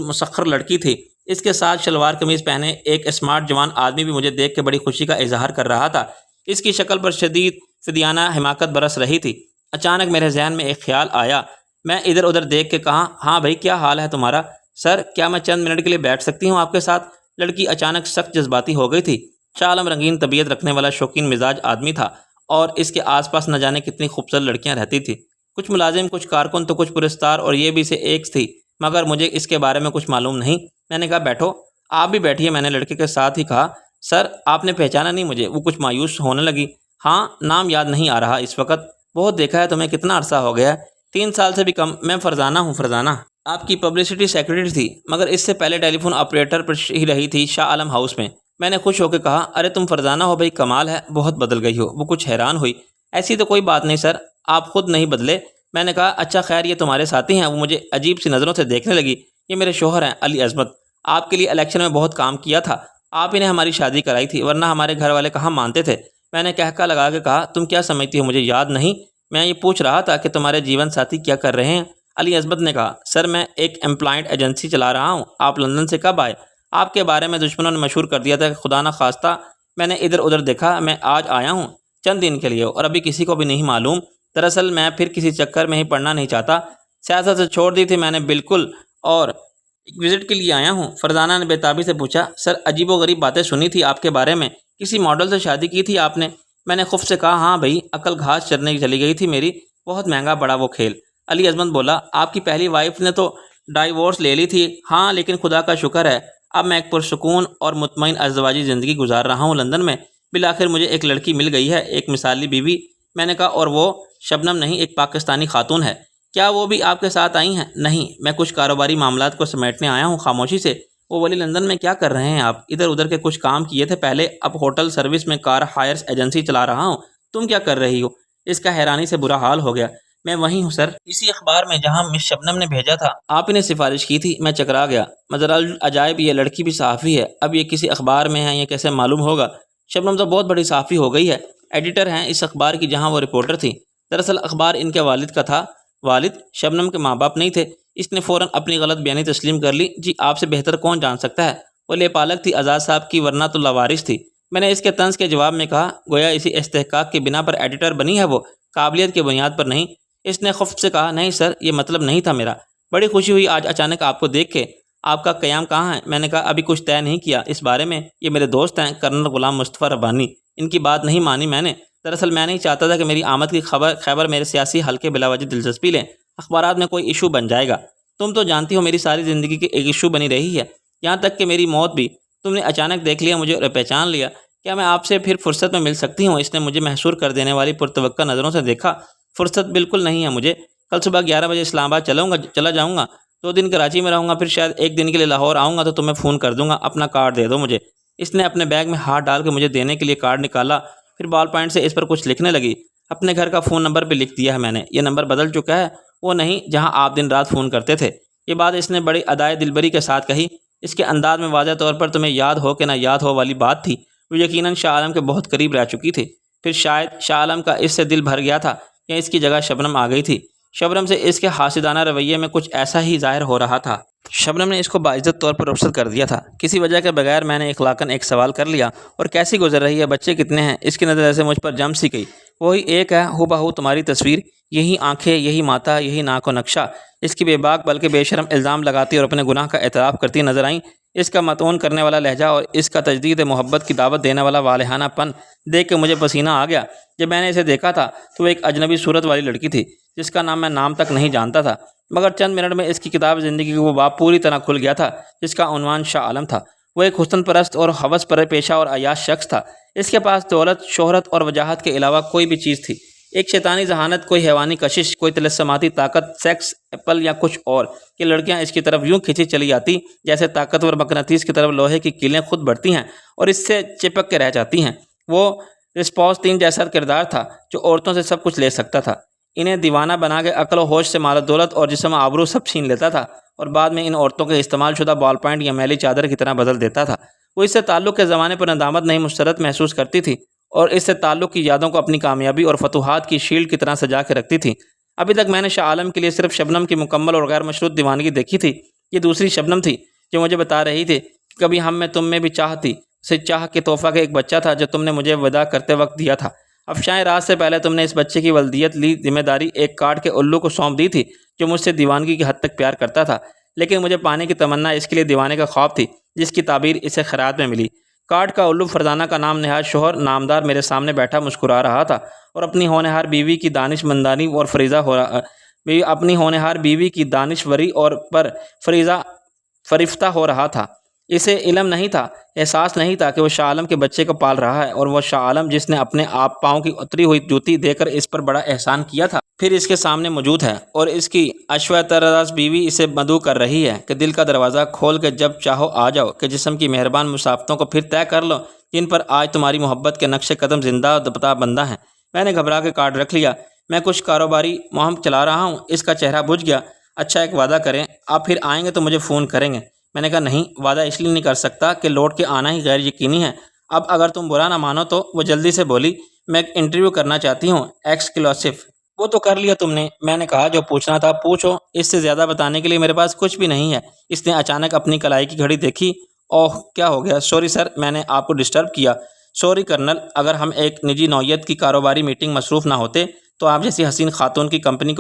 مسخر لڑکی تھی۔ اس کے ساتھ شلوار قمیض پہنے ایک اسمارٹ جوان آدمی بھی مجھے دیکھ کے بڑی خوشی کا اظہار کر رہا تھا۔ اس کی شکل پر شدید فدیانہ حماقت برس رہی تھی۔ اچانک میرے ذہن میں ایک خیال آیا۔ میں ادھر ادھر دیکھ کے کہا، ہاں بھائی کیا حال ہے تمہارا؟ سر کیا میں چند منٹ کے لیے بیٹھ سکتی ہوں آپ کے ساتھ؟ لڑکی اچانک سخت جذباتی ہو گئی تھی۔ شاہ عالم رنگین طبیعت رکھنے والا شوقین مزاج آدمی تھا، اور اس کے آس پاس نہ جانے کتنی خوبصورت لڑکیاں رہتی تھیں۔ کچھ ملازم، کچھ کارکن تو کچھ پرستار، اور یہ بھی سے ایک تھی، مگر مجھے اس کے بارے میں کچھ معلوم نہیں۔ میں نے کہا بیٹھو، آپ بھی بیٹھیے، میں نے لڑکے کے ساتھ ہی کہا۔ سر آپ نے پہچانا نہیں مجھے؟ وہ کچھ مایوس ہونے لگی۔ ہاں، نام یاد نہیں آ رہا اس وقت۔ بہت دیکھا ہے تمہیں، کتنا عرصہ ہو گیا ہے؟ 3 سال سے بھی کم۔ میں فرزانہ ہوں۔ فرزانہ آپ کی پبلسٹی سیکرٹری تھی، مگر اس سے پہلے ٹیلی فون آپریٹر پر ہی رہی تھی شاہ عالم ہاؤس میں۔ میں نے خوش ہو کے کہا، ارے تم فرزانہ ہو بھائی، کمال ہے، بہت بدل گئی ہو۔ وہ کچھ حیران ہوئی۔ ایسی تو کوئی بات نہیں سر، آپ خود نہیں بدلے۔ میں نے کہا اچھا خیر، یہ تمہارے ساتھی ہیں؟ وہ مجھے عجیب سی نظروں سے دیکھنے لگی۔ یہ میرے شوہر ہیں، علی عظمت۔ آپ کے لیے الیکشن میں بہت کام کیا تھا، آپ ہی نے ہماری شادی کرائی تھی، ورنہ ہمارے گھر والے کہاں مانتے تھے۔ میں نے کہکا لگا کے کہا، تم کیا سمجھتی ہو مجھے یاد نہیں؟ میں یہ پوچھ رہا تھا کہ تمہارے جیون ساتھی کیا کر رہے ہیں۔ علی عظمت نے کہا، سر میں ایک امپلائنٹ ایجنسی چلا رہا ہوں۔ آپ لندن سے کب آئے؟ آپ کے بارے میں دشمنوں نے مشہور کر دیا تھا کہ خدا نہ خواستہ۔ میں نے ادھر ادھر دیکھا، میں آج آیا ہوں چند دن کے لیے، اور ابھی کسی کو بھی نہیں معلوم۔ دراصل میں پھر کسی چکر میں ہی پڑنا نہیں چاہتا، سیاست سے چھوڑ دی تھی میں نے بالکل، اور ایک وزٹ کے لیے آیا ہوں۔ فرزانہ نے بے تابی سے پوچھا، سر عجیب و غریب باتیں سنی تھی آپ کے بارے میں، کسی ماڈل سے شادی کی تھی آپ نے؟ میں نے خف سے کہا، ہاں بھائی، عقل گھاس چرنے چلی گئی تھی میری، بہت مہنگا پڑا وہ کھیل۔ علی عظمت بولا، آپ کی پہلی وائف نے تو ڈائیورس لے لی تھی؟ ہاں، لیکن خدا کا شکر ہے اب میں ایک پرسکون اور مطمئن ازدواجی زندگی گزار رہا ہوں لندن میں۔ بالآخر مجھے ایک لڑکی مل گئی ہے، ایک مثالی بیوی۔ میں نے کہا، اور وہ شبنم نہیں، ایک پاکستانی خاتون ہے؟ کیا وہ بھی آپ کے ساتھ آئی ہیں؟ نہیں، میں کچھ کاروباری معاملات کو سمیٹنے آیا ہوں خاموشی سے۔ وہ ولی لندن میں کیا کر رہے ہیں آپ؟ ادھر ادھر کے کچھ کام کیے تھے پہلے، اب ہوٹل سروس میں کار ہائرس ایجنسی چلا رہا ہوں۔ تم کیا کر رہی ہو؟ اس کا حیرانی سے برا حال ہو گیا۔ میں وہیں ہوں سر، اسی اخبار میں جہاں مس شبنم نے بھیجا تھا، آپ ہی نے سفارش کی تھی۔ میں چکرا گیا۔ مگر عجائب، یہ لڑکی بھی صحافی ہے، اب یہ کسی اخبار میں ہے، یہ کیسے معلوم ہوگا؟ شبنم تو بہت بڑی صحافی ہو گئی ہے، ایڈیٹر ہیں اس اخبار کی جہاں وہ رپورٹر تھی۔ دراصل اخبار ان کے والد کا تھا۔ والد؟ شبنم کے ماں باپ نہیں تھے۔ اس نے فوراً اپنی غلط بیانی تسلیم کر لی۔ جی آپ سے بہتر کون جان سکتا ہے، وہ لے پالک تھی آزاد صاحب کی، ورنہ تو لاوارث تھی۔ میں نے اس کے طنز کے جواب میں کہا، گویا اسی استحقاق کی بنا پر ایڈیٹر بنی ہے وہ، قابلیت کی بنیاد پر نہیں۔ اس نے خفت سے کہا، نہیں سر، یہ مطلب نہیں تھا میرا۔ بڑی خوشی ہوئی آج اچانک آپ کو دیکھ کے۔ آپ کا قیام کہاں ہے؟ میں نے کہا، ابھی کچھ طے نہیں کیا اس بارے میں، یہ میرے دوست ہیں کرنل غلام مصطفیٰ ربانی، ان کی بات نہیں مانی میں نے۔ دراصل میں نہیں چاہتا تھا کہ میری آمد کی خیبر میرے سیاسی حلقے بلا وجہ دلچسپی لیں، اخبارات میں کوئی ایشو بن جائے گا۔ تم تو جانتی ہو میری ساری زندگی کی ایک ایشو بنی رہی ہے، یہاں تک کہ میری موت بھی۔ تم نے اچانک دیکھ لیا مجھے اور پہچان لیا، کیا میں آپ سے پھر فرصت میں مل سکتی ہوں؟ اس نے مجھے محصور کر دینے والی پرتوقع نظروں سے دیکھا۔ فرصت بالکل نہیں ہے مجھے، کل صبح 11 بجے اسلام آباد چلا جاؤں گا، 2 دن کراچی میں رہوں گا، پھر شاید 1 دن کے لیے لاہور آؤں گا، تو تمہیں فون کر دوں گا، اپنا کارڈ دے دو مجھے۔ اس نے اپنے بیگ میں ہاتھ ڈال کے مجھے دینے کے لیے کارڈ نکالا، پھر بال پوائنٹ سے اس پر کچھ لکھنے لگی۔ اپنے گھر کا فون نمبر بھی لکھ دیا ہے میں نے، یہ نمبر بدل چکا ہے، وہ نہیں جہاں آپ دن رات فون کرتے تھے۔ یہ بات اس نے بڑی ادائے دلبری کے ساتھ کہی۔ اس کے انداز میں واضح طور پر تمہیں یاد ہو کہ نہ یاد ہو والی بات تھی۔ وہ یقیناً شاہ عالم کے بہت قریب رہ چکی تھی۔ پھر شاید شاہ عالم کا اس سے دل بھر گیا تھا یا اس کی جگہ شبنم آ گئی تھی۔ شبنم سے اس کے حاسدانہ رویے میں کچھ ایسا ہی ظاہر ہو رہا تھا۔ شبنم نے اس کو باعزت طور پر رخصت کر دیا تھا۔ کسی وجہ کے بغیر میں نے اخلاقاً ایک سوال کر لیا، اور کیسی گزر رہی ہے، بچے کتنے ہیں؟ اس کی نظر ایسے مجھ پر جم سی گئی۔ وہی ایک ہے ہو بہو تمہاری تصویر، یہی آنکھیں، یہی ماتھا، یہی ناک و نقشہ۔ اس کی بے باک بلکہ بے شرم الزام لگاتی اور اپنے گناہ کا اعتراف کرتی نظر آئیں۔ اس کا متون کرنے والا لہجہ اور اس کا تجدید محبت کی دعوت دینے والا والہانہ پن دیکھ کے مجھے پسینہ آ گیا۔ جب میں نے اسے دیکھا تھا تو وہ ایک اجنبی صورت والی لڑکی تھی جس کا نام میں نام تک نہیں جانتا تھا، مگر چند منٹ میں اس کی کتاب زندگی کی وہ باب پوری طرح کھل گیا تھا جس کا عنوان شاہ عالم تھا۔ وہ ایک حسن پرست اور ہوس پر پیشہ اور عیاش شخص تھا۔ اس کے پاس دولت، شہرت اور وجاہت کے علاوہ کوئی بھی چیز تھی، ایک شیطانی ذہانت، کوئی حیوانی کشش، کوئی طلسماتی طاقت، سیکس ایپل یا کچھ اور کہ لڑکیاں اس کی طرف یوں کھینچی چلی جاتی جیسے طاقتور مقناطیس کی طرف لوہے کی کیلیں خود بڑھتی ہیں اور اس سے چپک کے رہ جاتی ہیں۔ وہ رسپوس 3 جیسا کردار تھا جو عورتوں سے سب کچھ لے سکتا تھا، انہیں دیوانہ بنا کے عقل و ہوش سے مال و دولت اور جسم و آبرو سب چھین لیتا تھا، اور بعد میں ان عورتوں کے استعمال شدہ بال پوائنٹ یا میلی چادر کی طرح بدل دیتا تھا۔ وہ اس سے تعلق کے زمانے پر ندامت نہیں مسرت محسوس کرتی تھی اور اس سے تعلق کی یادوں کو اپنی کامیابی اور فتوحات کی شیلڈ کی طرح سجا کے رکھتی تھی۔ ابھی تک میں نے شاہ عالم کے لیے صرف شبنم کی مکمل اور غیر مشروط دیوانگی دیکھی تھی۔ یہ دوسری شبنم تھی جو مجھے بتا رہی تھی کہ کبھی ہم میں تم میں بھی چاہ تھی، اسے چاہ کے تحفہ کا ایک بچہ تھا جو تم نے مجھے وداع کرتے وقت دیا تھا۔ افشائے راز سے پہلے تم نے اس بچے کی ولدیت لی ذمہ داری ایک کاٹ کے الو کو سونپ دی تھی جو مجھ سے دیوانگی کی حد تک پیار کرتا تھا، لیکن مجھے پانے کی تمنا اس کے لیے دیوانے کا خواب تھی جس کی تعبیر اسے خیرات میں ملی۔ کاٹ کا الو فرزانہ کا نام نہاد شوہر نامدار میرے سامنے بیٹھا مسکرا رہا تھا اور اپنی ہونہار بیوی کی دانش مندانی اور دانشوری اور پر فریفتہ ہو رہا تھا۔ اسے علم نہیں تھا، احساس نہیں تھا کہ وہ شاہ عالم کے بچے کو پال رہا ہے، اور وہ شاہ عالم جس نے اپنے آپ پاؤں کی اتری ہوئی جوتی دے کر اس پر بڑا احسان کیا تھا پھر اس کے سامنے موجود ہے، اور اس کی اشوترراز بیوی اسے مدعو کر رہی ہے کہ دل کا دروازہ کھول کے جب چاہو آ جاؤ، کہ جسم کی مہربان مسافتوں کو پھر طے کر لو جن پر آج تمہاری محبت کے نقش قدم زندہ و بندہ ہیں۔ میں نے گھبرا کے کارڈ رکھ لیا۔ میں کچھ کاروباری مہم چلا رہا ہوں۔ اس کا چہرہ بجھ گیا۔ اچھا ایک وعدہ کریں، آپ پھر آئیں گے تو مجھے فون کریں گے؟ میں نے کہا نہیں، وعدہ اس لیے نہیں کر سکتا کہ لوٹ کے آنا ہی غیر یقینی ہے۔ اب اگر تم برا نہ مانو تو۔ وہ جلدی سے بولی، میں ایک انٹرویو کرنا چاہتی ہوں، ایکسکلوسیو۔ وہ تو کر لیا تم نے۔ میں نے کہا جو پوچھنا تھا پوچھو، اس سے زیادہ بتانے کے لیے میرے پاس کچھ بھی نہیں ہے۔ اس نے اچانک اپنی کلائی کی گھڑی دیکھی۔ اوہ کیا ہو گیا؟ سوری سر، میں نے آپ کو ڈسٹرب کیا۔ سوری کرنل، اگر ہم ایک نجی نوعیت کی کاروباری میٹنگ مصروف نہ ہوتے تو آپ جیسی حسین خاتون کی کمپنی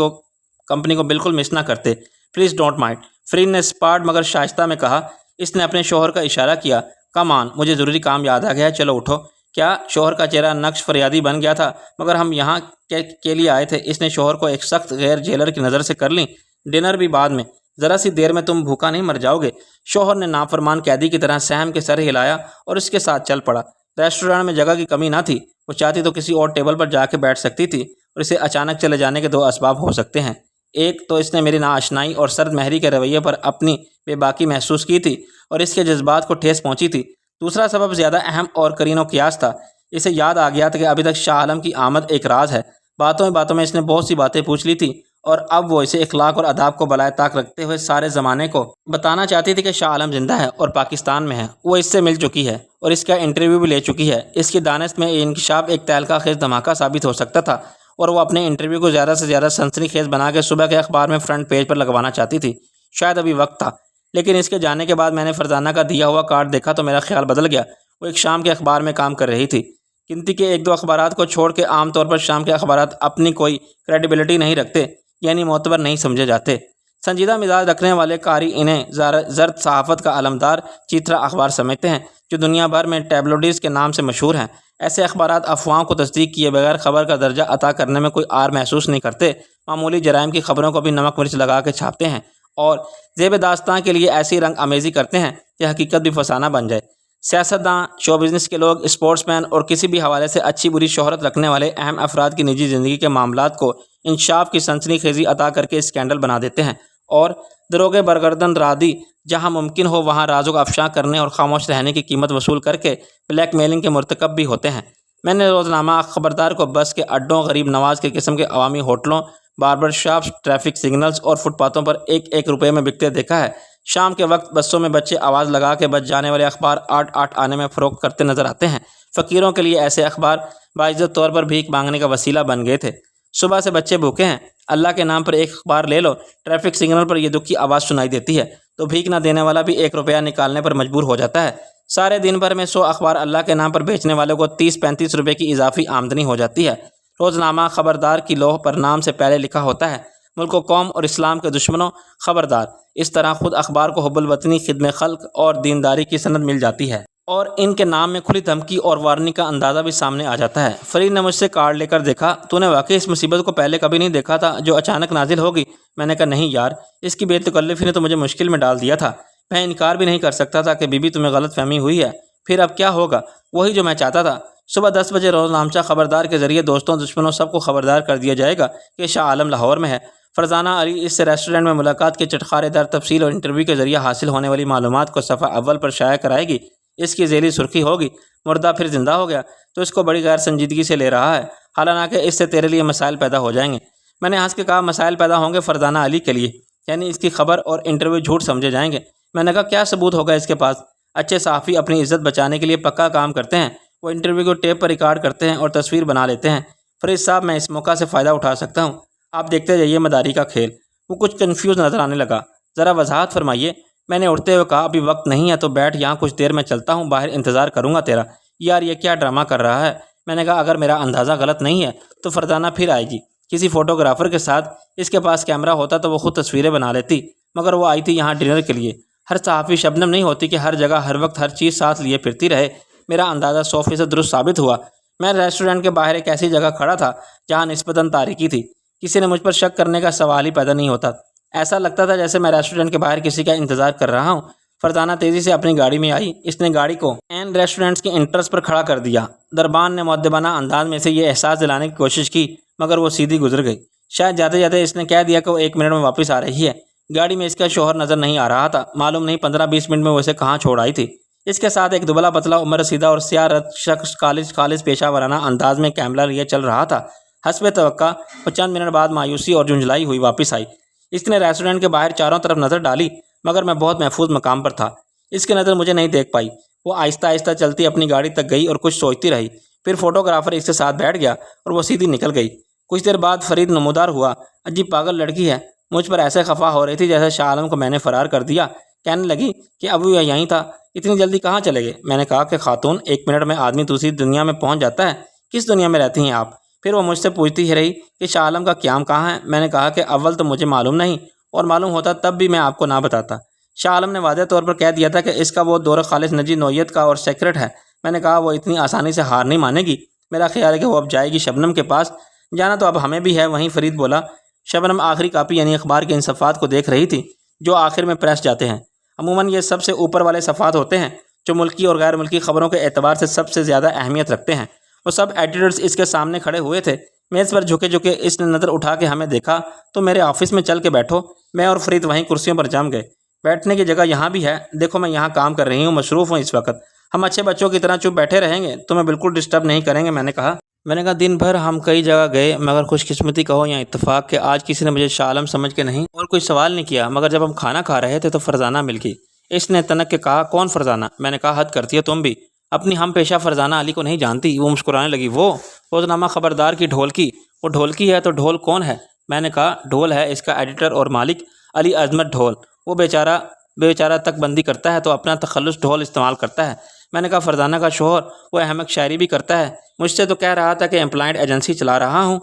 کو بالکل مس نہ کرتے۔ Please don't mind. فرین نے اسپاٹ مگر شائستہ میں کہا۔ اس نے اپنے شوہر کا اشارہ کیا۔ کم آن، مجھے ضروری کام یاد آ گیا ہے، چلو اٹھو۔ کیا؟ شوہر کا چہرہ نقش فریادی بن گیا تھا۔ مگر ہم یہاں کے لیے آئے تھے۔ اس نے شوہر کو ایک سخت غیر جیلر کی نظر سے کر لی۔ ڈنر بھی بعد میں، ذرا سی دیر میں تم بھوکا نہیں مر جاؤ گے؟ شوہر نے نافرمان قیدی کی طرح سہم کے سر ہلایا اور اس کے ساتھ چل پڑا۔ ریسٹورانٹ میں جگہ کی کمی نہ تھی۔ وہ چاہتی تو کسی اور ٹیبل پر جا کے بیٹھ سکتی تھی، اور اسے اچانک چلے جانے کے 2 اسباب ہو سکتے ہیں۔ ایک تو اس نے میری ناآشنائی اور سرد مہری کے رویے پر اپنی بے باکی محسوس کی تھی اور اس کے جذبات کو ٹھیس پہنچی تھی۔ دوسرا سبب زیادہ اہم اور قرین و قیاس تھا۔ اسے یاد آ گیا تھا کہ ابھی تک شاہ عالم کی آمد ایک راز ہے۔ باتوں میں اس نے بہت سی باتیں پوچھ لی تھی، اور اب وہ اسے اخلاق اور آداب کو بالائے طاق رکھتے ہوئے سارے زمانے کو بتانا چاہتی تھی کہ شاہ عالم زندہ ہے اور پاکستان میں ہے۔ وہ اس سے مل چکی ہے اور اس کا انٹرویو بھی لے چکی ہے۔ اس کی دانست میں یہ انکشاف ایک تہلکہ خیز دھماکہ ثابت ہو سکتا تھا، اور وہ اپنے انٹرویو کو زیادہ سے زیادہ سنسنی خیز بنا کے صبح کے اخبار میں فرنٹ پیج پر لگوانا چاہتی تھی۔ شاید ابھی وقت تھا، لیکن اس کے جانے کے بعد میں نے فرزانہ کا دیا ہوا کارڈ دیکھا تو میرا خیال بدل گیا۔ وہ ایک شام کے اخبار میں کام کر رہی تھی۔ گنتی کے 1-2 اخبارات کو چھوڑ کے عام طور پر شام کے اخبارات اپنی کوئی کریڈیبلٹی نہیں رکھتے، یعنی معتبر نہیں سمجھے جاتے۔ سنجیدہ مزاج رکھنے والے قاری انہیں زرد صحافت کا علمدار چیترا اخبار سمجھتے ہیں جو دنیا بھر میں ٹیبلوڈز کے نام سے مشہور ہیں۔ ایسے اخبارات افواہوں کو تصدیق کیے بغیر خبر کا درجہ عطا کرنے میں کوئی آر محسوس نہیں کرتے۔ معمولی جرائم کی خبروں کو بھی نمک مرچ لگا کے چھاپتے ہیں اور زیب داستان کے لیے ایسی رنگ آمیزی کرتے ہیں کہ حقیقت بھی فسانہ بن جائے۔ سیاستداں، شو بزنس کے لوگ، اسپورٹس مین اور کسی بھی حوالے سے اچھی بری شہرت رکھنے والے اہم افراد کی نجی زندگی کے معاملات کو انکشاف کی سنسنی خیزی عطا کر کے اسکینڈل بنا دیتے ہیں، اور دروغ برگردن رادی جہاں ممکن ہو وہاں رازوں کا افشاں کرنے اور خاموش رہنے کی قیمت وصول کر کے بلیک میلنگ کے مرتکب بھی ہوتے ہیں۔ میں نے روزنامہ خبردار کو بس کے اڈوں، غریب نواز کے قسم کے عوامی ہوٹلوں، باربر شاپس، ٹریفک سگنلز اور فٹ پاتھوں پر 1-1 روپے میں بکتے دیکھا ہے۔ شام کے وقت بسوں میں بچے آواز لگا کے بچ جانے والے اخبار 8-8 آنے میں فروخت کرتے نظر آتے ہیں۔ فقیروں کے لیے ایسے اخبار باعزت طور پر بھیک مانگنے کا وسیلہ بن گئے تھے۔ صبح سے بچے بھوکے ہیں، اللہ کے نام پر ایک اخبار لے لو، ٹریفک سگنل پر یہ دکھ کی آواز سنائی دیتی ہے تو بھیک نہ دینے والا بھی 1 روپیہ نکالنے پر مجبور ہو جاتا ہے۔ سارے دن بھر میں 100 اخبار اللہ کے نام پر بیچنے والوں کو 30-35 روپے کی اضافی آمدنی ہو جاتی ہے۔ روزنامہ خبردار کی لوح پر نام سے پہلے لکھا ہوتا ہے: ملک و قوم اور اسلام کے دشمنوں، خبردار۔ اس طرح خود اخبار کو حب الوطنی، خدمت خلق اور دینداری کی سند مل جاتی ہے، اور ان کے نام میں کھلی دھمکی اور وارننگ کا اندازہ بھی سامنے آ جاتا ہے۔ فرید نے مجھ سے کارڈ لے کر دیکھا: تو نے واقعی اس مصیبت کو پہلے کبھی نہیں دیکھا تھا جو اچانک نازل ہوگی؟ میں نے کہا نہیں یار، اس کی بے تکلفی نے تو مجھے مشکل میں ڈال دیا تھا۔ میں انکار بھی نہیں کر سکتا تھا کہ بی بی تمہیں غلط فہمی ہوئی ہے۔ پھر اب کیا ہوگا؟ وہی جو میں چاہتا تھا۔ صبح 10 بجے روزنامچہ خبردار کے ذریعے دوستوں، دشمنوں، سب کو خبردار کر دیا جائے گا کہ شاہ عالم لاہور میں ہے۔ فرزانہ علی اس سے ریسٹورنٹ میں ملاقات کے چٹخارے دار تفصیل اور انٹرویو کے ذریعے حاصل ہونے والی معلومات کو صفحہ اول پر شائع کرائے گی۔ اس کی ذیلی سرخی ہوگی: مردہ پھر زندہ ہو گیا۔ تو اس کو بڑی غیر سنجیدگی سے لے رہا ہے، حالانکہ اس سے تیرے لیے مسائل پیدا ہو جائیں گے۔ میں نے ہنس کے کہا: مسائل پیدا ہوں گے فرزانہ علی کے لیے، یعنی اس کی خبر اور انٹرویو جھوٹ سمجھے جائیں گے۔ میں نے کہا کیا ثبوت ہوگا اس کے پاس؟ اچھے صحافی اپنی عزت بچانے کے لیے پکا کام کرتے ہیں، وہ انٹرویو کو ٹیپ پر ریکارڈ کرتے ہیں اور تصویر بنا لیتے ہیں۔ فرید صاحب، میں اس موقع سے فائدہ اٹھا سکتا ہوں، آپ دیکھتے جائیے مداری کا کھیل۔ وہ کچھ کنفیوز نظر آنے لگا۔ ذرا وضاحت فرمائیے۔ میں نے اٹھتے ہوئے کہا: ابھی وقت نہیں ہے تو بیٹھ یہاں، کچھ دیر میں چلتا ہوں، باہر انتظار کروں گا تیرا۔ یار یہ کیا ڈرامہ کر رہا ہے؟ میں نے کہا اگر میرا اندازہ غلط نہیں ہے تو فرزانہ پھر آئے گی کسی فوٹوگرافر کے ساتھ۔ اس کے پاس کیمرہ ہوتا تو وہ خود تصویریں بنا لیتی، مگر وہ آئی تھی یہاں ڈنر کے لیے۔ ہر صحافی شبنم نہیں ہوتی کہ ہر جگہ ہر وقت ہر چیز ساتھ لیے پھرتی رہے۔ میرا اندازہ 100% درست ثابت ہوا۔ میں ریسٹورنٹ کے باہر ایک ایسی جگہ کھڑا تھا جہاں نسبتاً تاریکی تھی۔ کسی نے مجھ پر شک کرنے کا سوال ہی پیدا نہیں ہوتا۔ ایسا لگتا تھا جیسے میں ریسٹورنٹ کے باہر کسی کا انتظار کر رہا ہوں۔ فرزانہ تیزی سے اپنی گاڑی میں آئی۔ اس نے گاڑی کو این ریسٹورنٹ کے انٹرس پر کھڑا کر دیا۔ دربان نے مؤدبانہ انداز میں سے یہ احساس دلانے کی کوشش کی، مگر وہ سیدھی گزر گئی۔ شاید جاتے جاتے اس نے کہہ دیا کہ وہ 1 منٹ میں واپس آ رہی ہے۔ گاڑی میں اس کا شوہر نظر نہیں آ رہا تھا، معلوم نہیں 15-20 منٹ میں وہ اسے کہاں چھوڑ آئی تھی۔ اس کے ساتھ ایک دبلا پتلا، عمر رسیدہ اور سیاہ رت شخص خالص پیشہ ورانہ انداز میں کیمرہ لیے چل رہا تھا۔ حسب توقع وہ چند منٹ بعد مایوسی اور جھنجھلائی ہوئی واپس آئی۔ اس نے ریسٹورنٹ کے باہر چاروں طرف نظر ڈالی، مگر میں بہت محفوظ مقام پر تھا، اس کی نظر مجھے نہیں دیکھ پائی۔ وہ آہستہ آہستہ چلتی اپنی گاڑی تک گئی اور کچھ سوچتی رہی۔ پھر فوٹوگرافر اس کے ساتھ بیٹھ گیا اور وہ سیدھی نکل گئی۔ کچھ دیر بعد فرید نمودار ہوا: عجیب پاگل لڑکی ہے۔ مجھ پر ایسے خفا ہو رہی تھی جیسے شاہ عالم کو میں نے فرار کر دیا۔ کہنے لگی کہ اب وہ یہیں تھا، اتنی جلدی کہاں چلے گئے؟ میں نے کہا کہ خاتون، 1 منٹ میں آدمی دوسری دنیا میں پہنچ جاتا ہے۔ کس دنیا میں رہتی ہیں آپ؟ پھر وہ مجھ سے پوچھتی ہی رہی کہ شاہ عالم کا قیام کہاں ہے؟ میں نے کہا کہ اول تو مجھے معلوم نہیں، اور معلوم ہوتا تب بھی میں آپ کو نہ بتاتا۔ شاہ عالم نے واضح طور پر کہہ دیا تھا کہ اس کا وہ دور خالص نجی نوعیت کا اور سیکرٹ ہے۔ میں نے کہا وہ اتنی آسانی سے ہار نہیں مانے گی۔ میرا خیال ہے کہ وہ اب جائے گی شبنم کے پاس۔ جانا تو اب ہمیں بھی ہے۔ وہیں فرید بولا: شبنم آخری کاپی یعنی اخبار کے ان صفحات کو دیکھ رہی تھی جو آخر میں پریس جاتے ہیں۔ عموماً یہ سب سے اوپر والے صفحات ہوتے ہیں جو ملکی اور غیر ملکی خبروں کے اعتبار سے سب سے زیادہ اہمیت رکھتے ہیں۔ وہ سب ایڈیٹرز اس کے سامنے کھڑے ہوئے تھے، میز پر جھکے اس نے نظر اٹھا کے ہمیں دیکھا تو میرے آفس میں چل کے بیٹھو۔ میں اور فرید وہیں کرسیوں پر جم گئے۔ بیٹھنے کی جگہ یہاں بھی ہے، دیکھو میں یہاں کام کر رہی ہوں، مصروف ہوں اس وقت۔ ہم اچھے بچوں کی طرح چپ بیٹھے رہیں گے، تمہیں بالکل ڈسٹرب نہیں کریں گے۔ میں نے کہا دن بھر ہم کئی جگہ گئے، مگر خوش قسمتی کہو یا اتفاق کہ آج کسی نے مجھے شاہ عالم سمجھ کے نہیں اور کوئی سوال نہیں کیا۔ مگر جب ہم کھانا کھا رہے تھے تو فرزانہ مل گئی۔ اس نے تنک کے کہا: کون فرزانہ؟ میں نے کہا حد کرتی ہے تم بھی، اپنی ہم پیشہ فرزانہ علی کو نہیں جانتی؟ وہ مسکرانے لگی: وہ روزنامہ خبردار کی ڈھولکی۔ وہ ڈھولکی ہے تو ڈھول کون ہے؟ میں نے کہا ڈھول ہے اس کا ایڈیٹر اور مالک علی عظمت ڈھول۔ وہ بیچارہ تک بندی کرتا ہے تو اپنا تخلص ڈھول استعمال کرتا ہے۔ میں نے کہا فرزانہ کا شوہر، وہ احمق شاعری بھی کرتا ہے، مجھ سے تو کہہ رہا تھا کہ امپلائڈ ایجنسی چلا رہا ہوں۔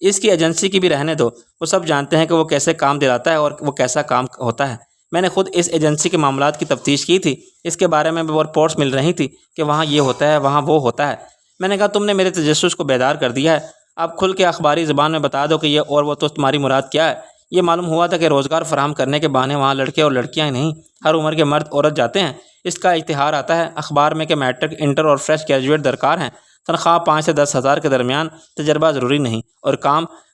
اس کی ایجنسی کی بھی رہنے دو، وہ سب جانتے ہیں کہ وہ کیسے کام دلاتا ہے اور وہ کیسا کام ہوتا ہے۔ میں نے خود اس ایجنسی کے معاملات کی تفتیش کی تھی، اس کے بارے میں رپورٹس مل رہی تھی کہ وہاں یہ ہوتا ہے، وہاں وہ ہوتا ہے۔ میں نے کہا تم نے میرے تجسس کو بیدار کر دیا ہے، اب کھل کے اخباری زبان میں بتا دو کہ یہ اور وہ تو تمہاری مراد کیا ہے۔ یہ معلوم ہوا تھا کہ روزگار فراہم کرنے کے بہانے وہاں لڑکے اور لڑکیاں ہی نہیں، ہر عمر کے مرد عورت جاتے ہیں۔ اس کا اشتہار آتا ہے اخبار میں کہ میٹرک، انٹر اور فریش گریجویٹ درکار ہیں، تنخواہ 5 سے 10 ہزار کے درمیان، تجربہ ضروری نہیں، اور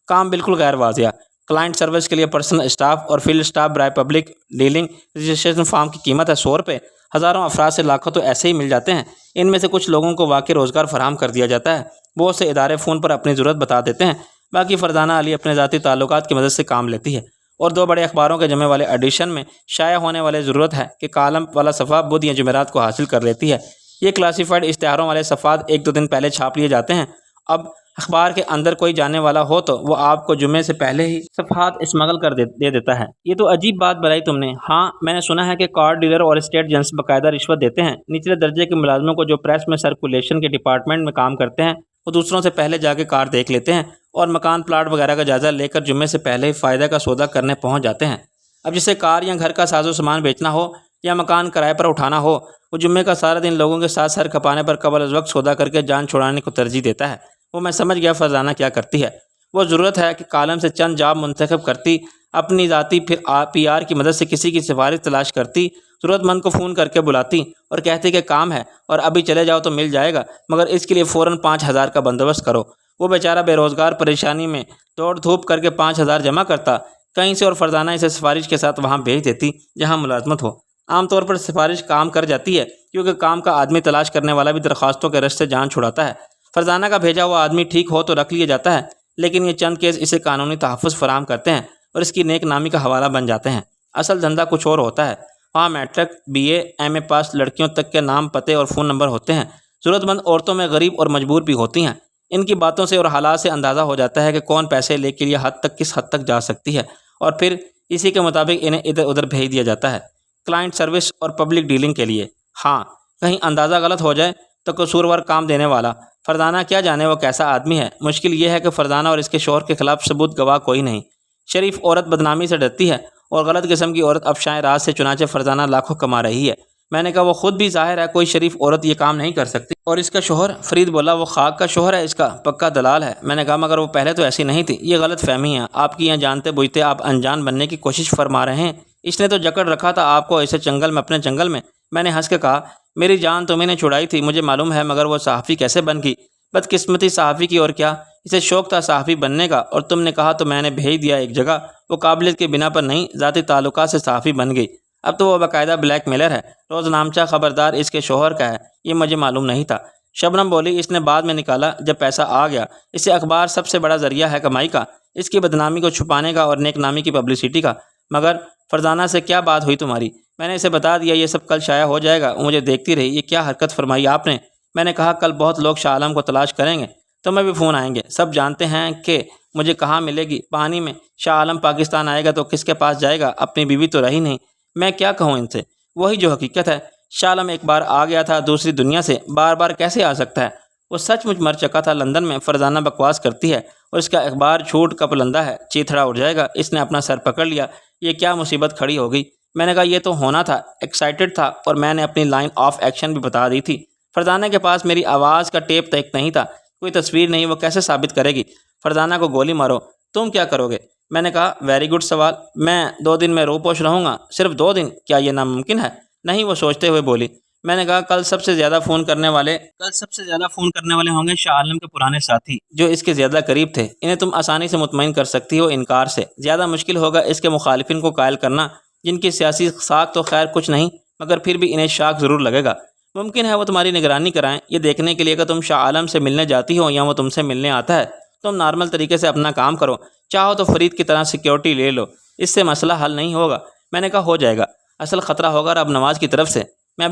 کام بالکل غیر واضح۔ کلائنٹ سروس کے لیے پرسنل اسٹاف اور فیلڈ اسٹاف برائے پبلک ڈیلنگ رجسٹریشن فارم کی قیمت ہے 100 روپے۔ ہزاروں افراد سے لاکھوں تو ایسے ہی مل جاتے ہیں۔ ان میں سے کچھ لوگوں کو واقعی روزگار فراہم کر دیا جاتا ہے۔ بہت سے ادارے فون پر اپنی ضرورت بتا دیتے ہیں، باقی فرزانہ علی اپنے ذاتی تعلقات کی مدد سے کام لیتی ہے اور 2 بڑے اخباروں کے جمع والے ایڈیشن میں شائع ہونے والے ضرورت ہے کہ کالم والا صفحہ بدھ یا جمعرات کو حاصل کر لیتی ہے۔ یہ کلاسیفائڈ اشتہاروں والے صفحات 1-2 دن پہلے چھاپ لیے جاتے ہیں۔ اب اخبار کے اندر کوئی جانے والا ہو تو وہ آپ کو جمعے سے پہلے ہی صفحات اسمگل کر دے دیتا ہے۔ یہ تو عجیب بات بتائی تم نے۔ ہاں، میں نے سنا ہے کہ کار ڈیلر اور اسٹیٹ ایجنٹس باقاعدہ رشوت دیتے ہیں۔ نچلے درجے کے ملازموں کو جو پریس میں سرکولیشن کے ڈپارٹمنٹ میں کام کرتے ہیں، وہ دوسروں سے پہلے جا کے کار دیکھ لیتے ہیں اور مکان پلاٹ وغیرہ کا جائزہ لے کر جمعے سے پہلے ہی فائدہ کا سودا کرنے پہنچ جاتے ہیں۔ اب جسے کار یا گھر کا ساز و سامان بیچنا ہو یا مکان کرائے پر اٹھانا ہو، وہ جمعے کا سارا دن لوگوں کے ساتھ سر کھپانے پر قبل از وقت سودا کر کے جان چھڑانے کو ترجیح دیتا ہے۔ وہ میں سمجھ گیا فرزانہ کیا کرتی ہے۔ وہ ضرورت ہے کہ کالم سے چند جاب منتخب کرتی، اپنی ذاتی پھر PR کی مدد سے کسی کی سفارش تلاش کرتی، ضرورت مند کو فون کر کے بلاتی اور کہتی کہ کام ہے اور ابھی چلے جاؤ تو مل جائے گا، مگر اس کے لیے فوراً 5000 کا بندوبست کرو۔ وہ بیچارہ بے روزگار پریشانی میں دوڑ دھوپ کر کے 5000 جمع کرتا کہیں سے اور فرزانہ اسے سفارش کے ساتھ وہاں بھیج دیتی جہاں ملازمت ہو۔ عام طور پر سفارش کام کر جاتی ہے کیونکہ کام کا آدمی تلاش کرنے والا بھی درخواستوں کے رش سے جان چھڑاتا ہے۔ فرزانہ کا بھیجا ہوا آدمی ٹھیک ہو تو رکھ لیا جاتا ہے، لیکن یہ چند کیس اسے قانونی تحفظ فراہم کرتے ہیں اور اس کی نیک نامی کا حوالہ بن جاتے ہیں۔ اصل دھندا کچھ اور ہوتا ہے۔ وہاں میٹرک، BA، MA پاس لڑکیوں تک کے نام، پتے اور فون نمبر ہوتے ہیں۔ ضرورت مند عورتوں میں غریب اور مجبور بھی ہوتی ہیں۔ ان کی باتوں سے اور حالات سے اندازہ ہو جاتا ہے کہ کون پیسے لے کے لیے کس حد تک جا سکتی ہے اور پھر اسی کے مطابق انہیں ادھر ادھر بھیج دیا جاتا ہے کلائنٹ سروس اور پبلک ڈیلنگ کے لیے۔ ہاں، کہیں اندازہ غلط ہو جائے تو قصوروار کام دینے والا فرزانہ کیا جانے وہ کیسا آدمی ہے۔ مشکل یہ ہے کہ فرزانہ اور اس کے شوہر کے خلاف ثبوت گواہ کوئی نہیں۔ شریف عورت بدنامی سے ڈرتی ہے اور غلط قسم کی عورت افشائے راز سے چنانچہ فرزانہ لاکھوں کما رہی ہے۔ میں نے کہا وہ خود بھی ظاہر ہے کوئی شریف عورت یہ کام نہیں کر سکتی۔ اور اس کا شوہر؟ فرید بولا وہ خاک کا شوہر ہے، اس کا پکا دلال ہے۔ میں نے کہا مگر وہ پہلے تو ایسی نہیں تھی۔ یہ غلط فہمی ہے آپ کی، یہاں جانتے بوجھتے آپ انجان بننے کی کوشش فرما رہے ہیں۔ اس نے تو جکڑ رکھا تھا آپ کو اسے جنگل میں، اپنے جنگل میں۔ میں نے ہنس کے کہا میری جان تمہیں نے چھڑائی تھی مجھے معلوم ہے، مگر وہ صحافی کیسے بن گئی؟ بدقسمتی صحافی کی اور کیا، اسے شوق تھا صحافی بننے کا اور تم نے کہا تو میں نے بھیج دیا ایک جگہ۔ وہ قابلیت کے بنا پر نہیں، ذاتی تعلقات سے صحافی بن گئی۔ اب تو وہ باقاعدہ بلیک میلر ہے۔ روز نامچہ خبردار اس کے شوہر کا ہے، یہ مجھے معلوم نہیں تھا۔ شبنم بولی اس نے بعد میں نکالا جب پیسہ آ گیا۔ اسے اخبار سب سے بڑا ذریعہ ہے کمائی کا، اس کی بدنامی کو چھپانے کا اور نیک نامی کی پبلسٹی کا۔ مگر فرزانہ سے کیا بات ہوئی تمہاری؟ میں نے اسے بتا دیا یہ سب کل شائع ہو جائے گا۔ وہ مجھے دیکھتی رہی، یہ کیا حرکت فرمائی آپ نے؟ میں نے کہا کل بہت لوگ شاہ عالم کو تلاش کریں گے، تمہیں بھی فون آئیں گے، سب جانتے ہیں کہ مجھے کہاں ملے گی۔ پانی میں شاہ عالم پاکستان آئے گا تو کس کے پاس جائے گا؟ اپنی بیوی تو رہی نہیں۔ میں کیا کہوں ان سے؟ وہی جو حقیقت ہے۔ شاہ عالم ایک بار آ گیا تھا دوسری دنیا سے، بار بار کیسے آ سکتا ہے؟ وہ سچ مچ مر چکا تھا لندن میں۔ فرزانہ بکواس کرتی ہے اور اس کا اخبار جھوٹ کا پلندہ ہے، چیتھڑا اڑ جائے گا۔ اس نے اپنا سر پکڑ لیا، یہ کیا مصیبت کھڑی ہو گئی؟ میں نے کہا یہ تو ہونا تھا، ایکسائٹڈ تھا اور میں نے اپنی لائن آف ایکشن بھی بتا دی تھی۔ فرزانہ کے پاس میری آواز کا ٹیپ تک نہیں تھا، کوئی تصویر نہیں، وہ کیسے ثابت کرے گی؟ فرزانہ کو گولی مارو، تم کیا کرو گے؟ میں نے کہا ویری گڈ سوال، میں 2 دن میں روپوش رہوں گا؟ صرف 2 دن؟ کیا یہ ناممکن ہے؟ نہیں، وہ سوچتے ہوئے بولی۔ میں نے کہا کل سب سے زیادہ فون کرنے والے ہوں گے شاہ عالم کے پرانے ساتھی جو اس کے زیادہ قریب تھے، انہیں تم آسانی سے مطمئن کر سکتی ہو انکار سے۔ زیادہ مشکل ہوگا اس کے مخالفین کو قائل کرنا، جن کی سیاسی ساکھ تو خیر کچھ نہیں مگر پھر بھی انہیں شاک ضرور لگے گا۔ ممکن ہے وہ تمہاری نگرانی کرائیں، یہ دیکھنے کے لیے کہ تم شاہ عالم سے ملنے جاتی ہو یا وہ تم سے ملنے آتا ہے۔ تم نارمل طریقے سے اپنا کام کرو، چاہو تو فرید کی طرح سیکیورٹی لے لو، اس سے مسئلہ حل نہیں ہوگا۔ میں نے کہا ہو جائے گا، اصل خطرہ ہوگا رب نواز کی طرف سے۔ میں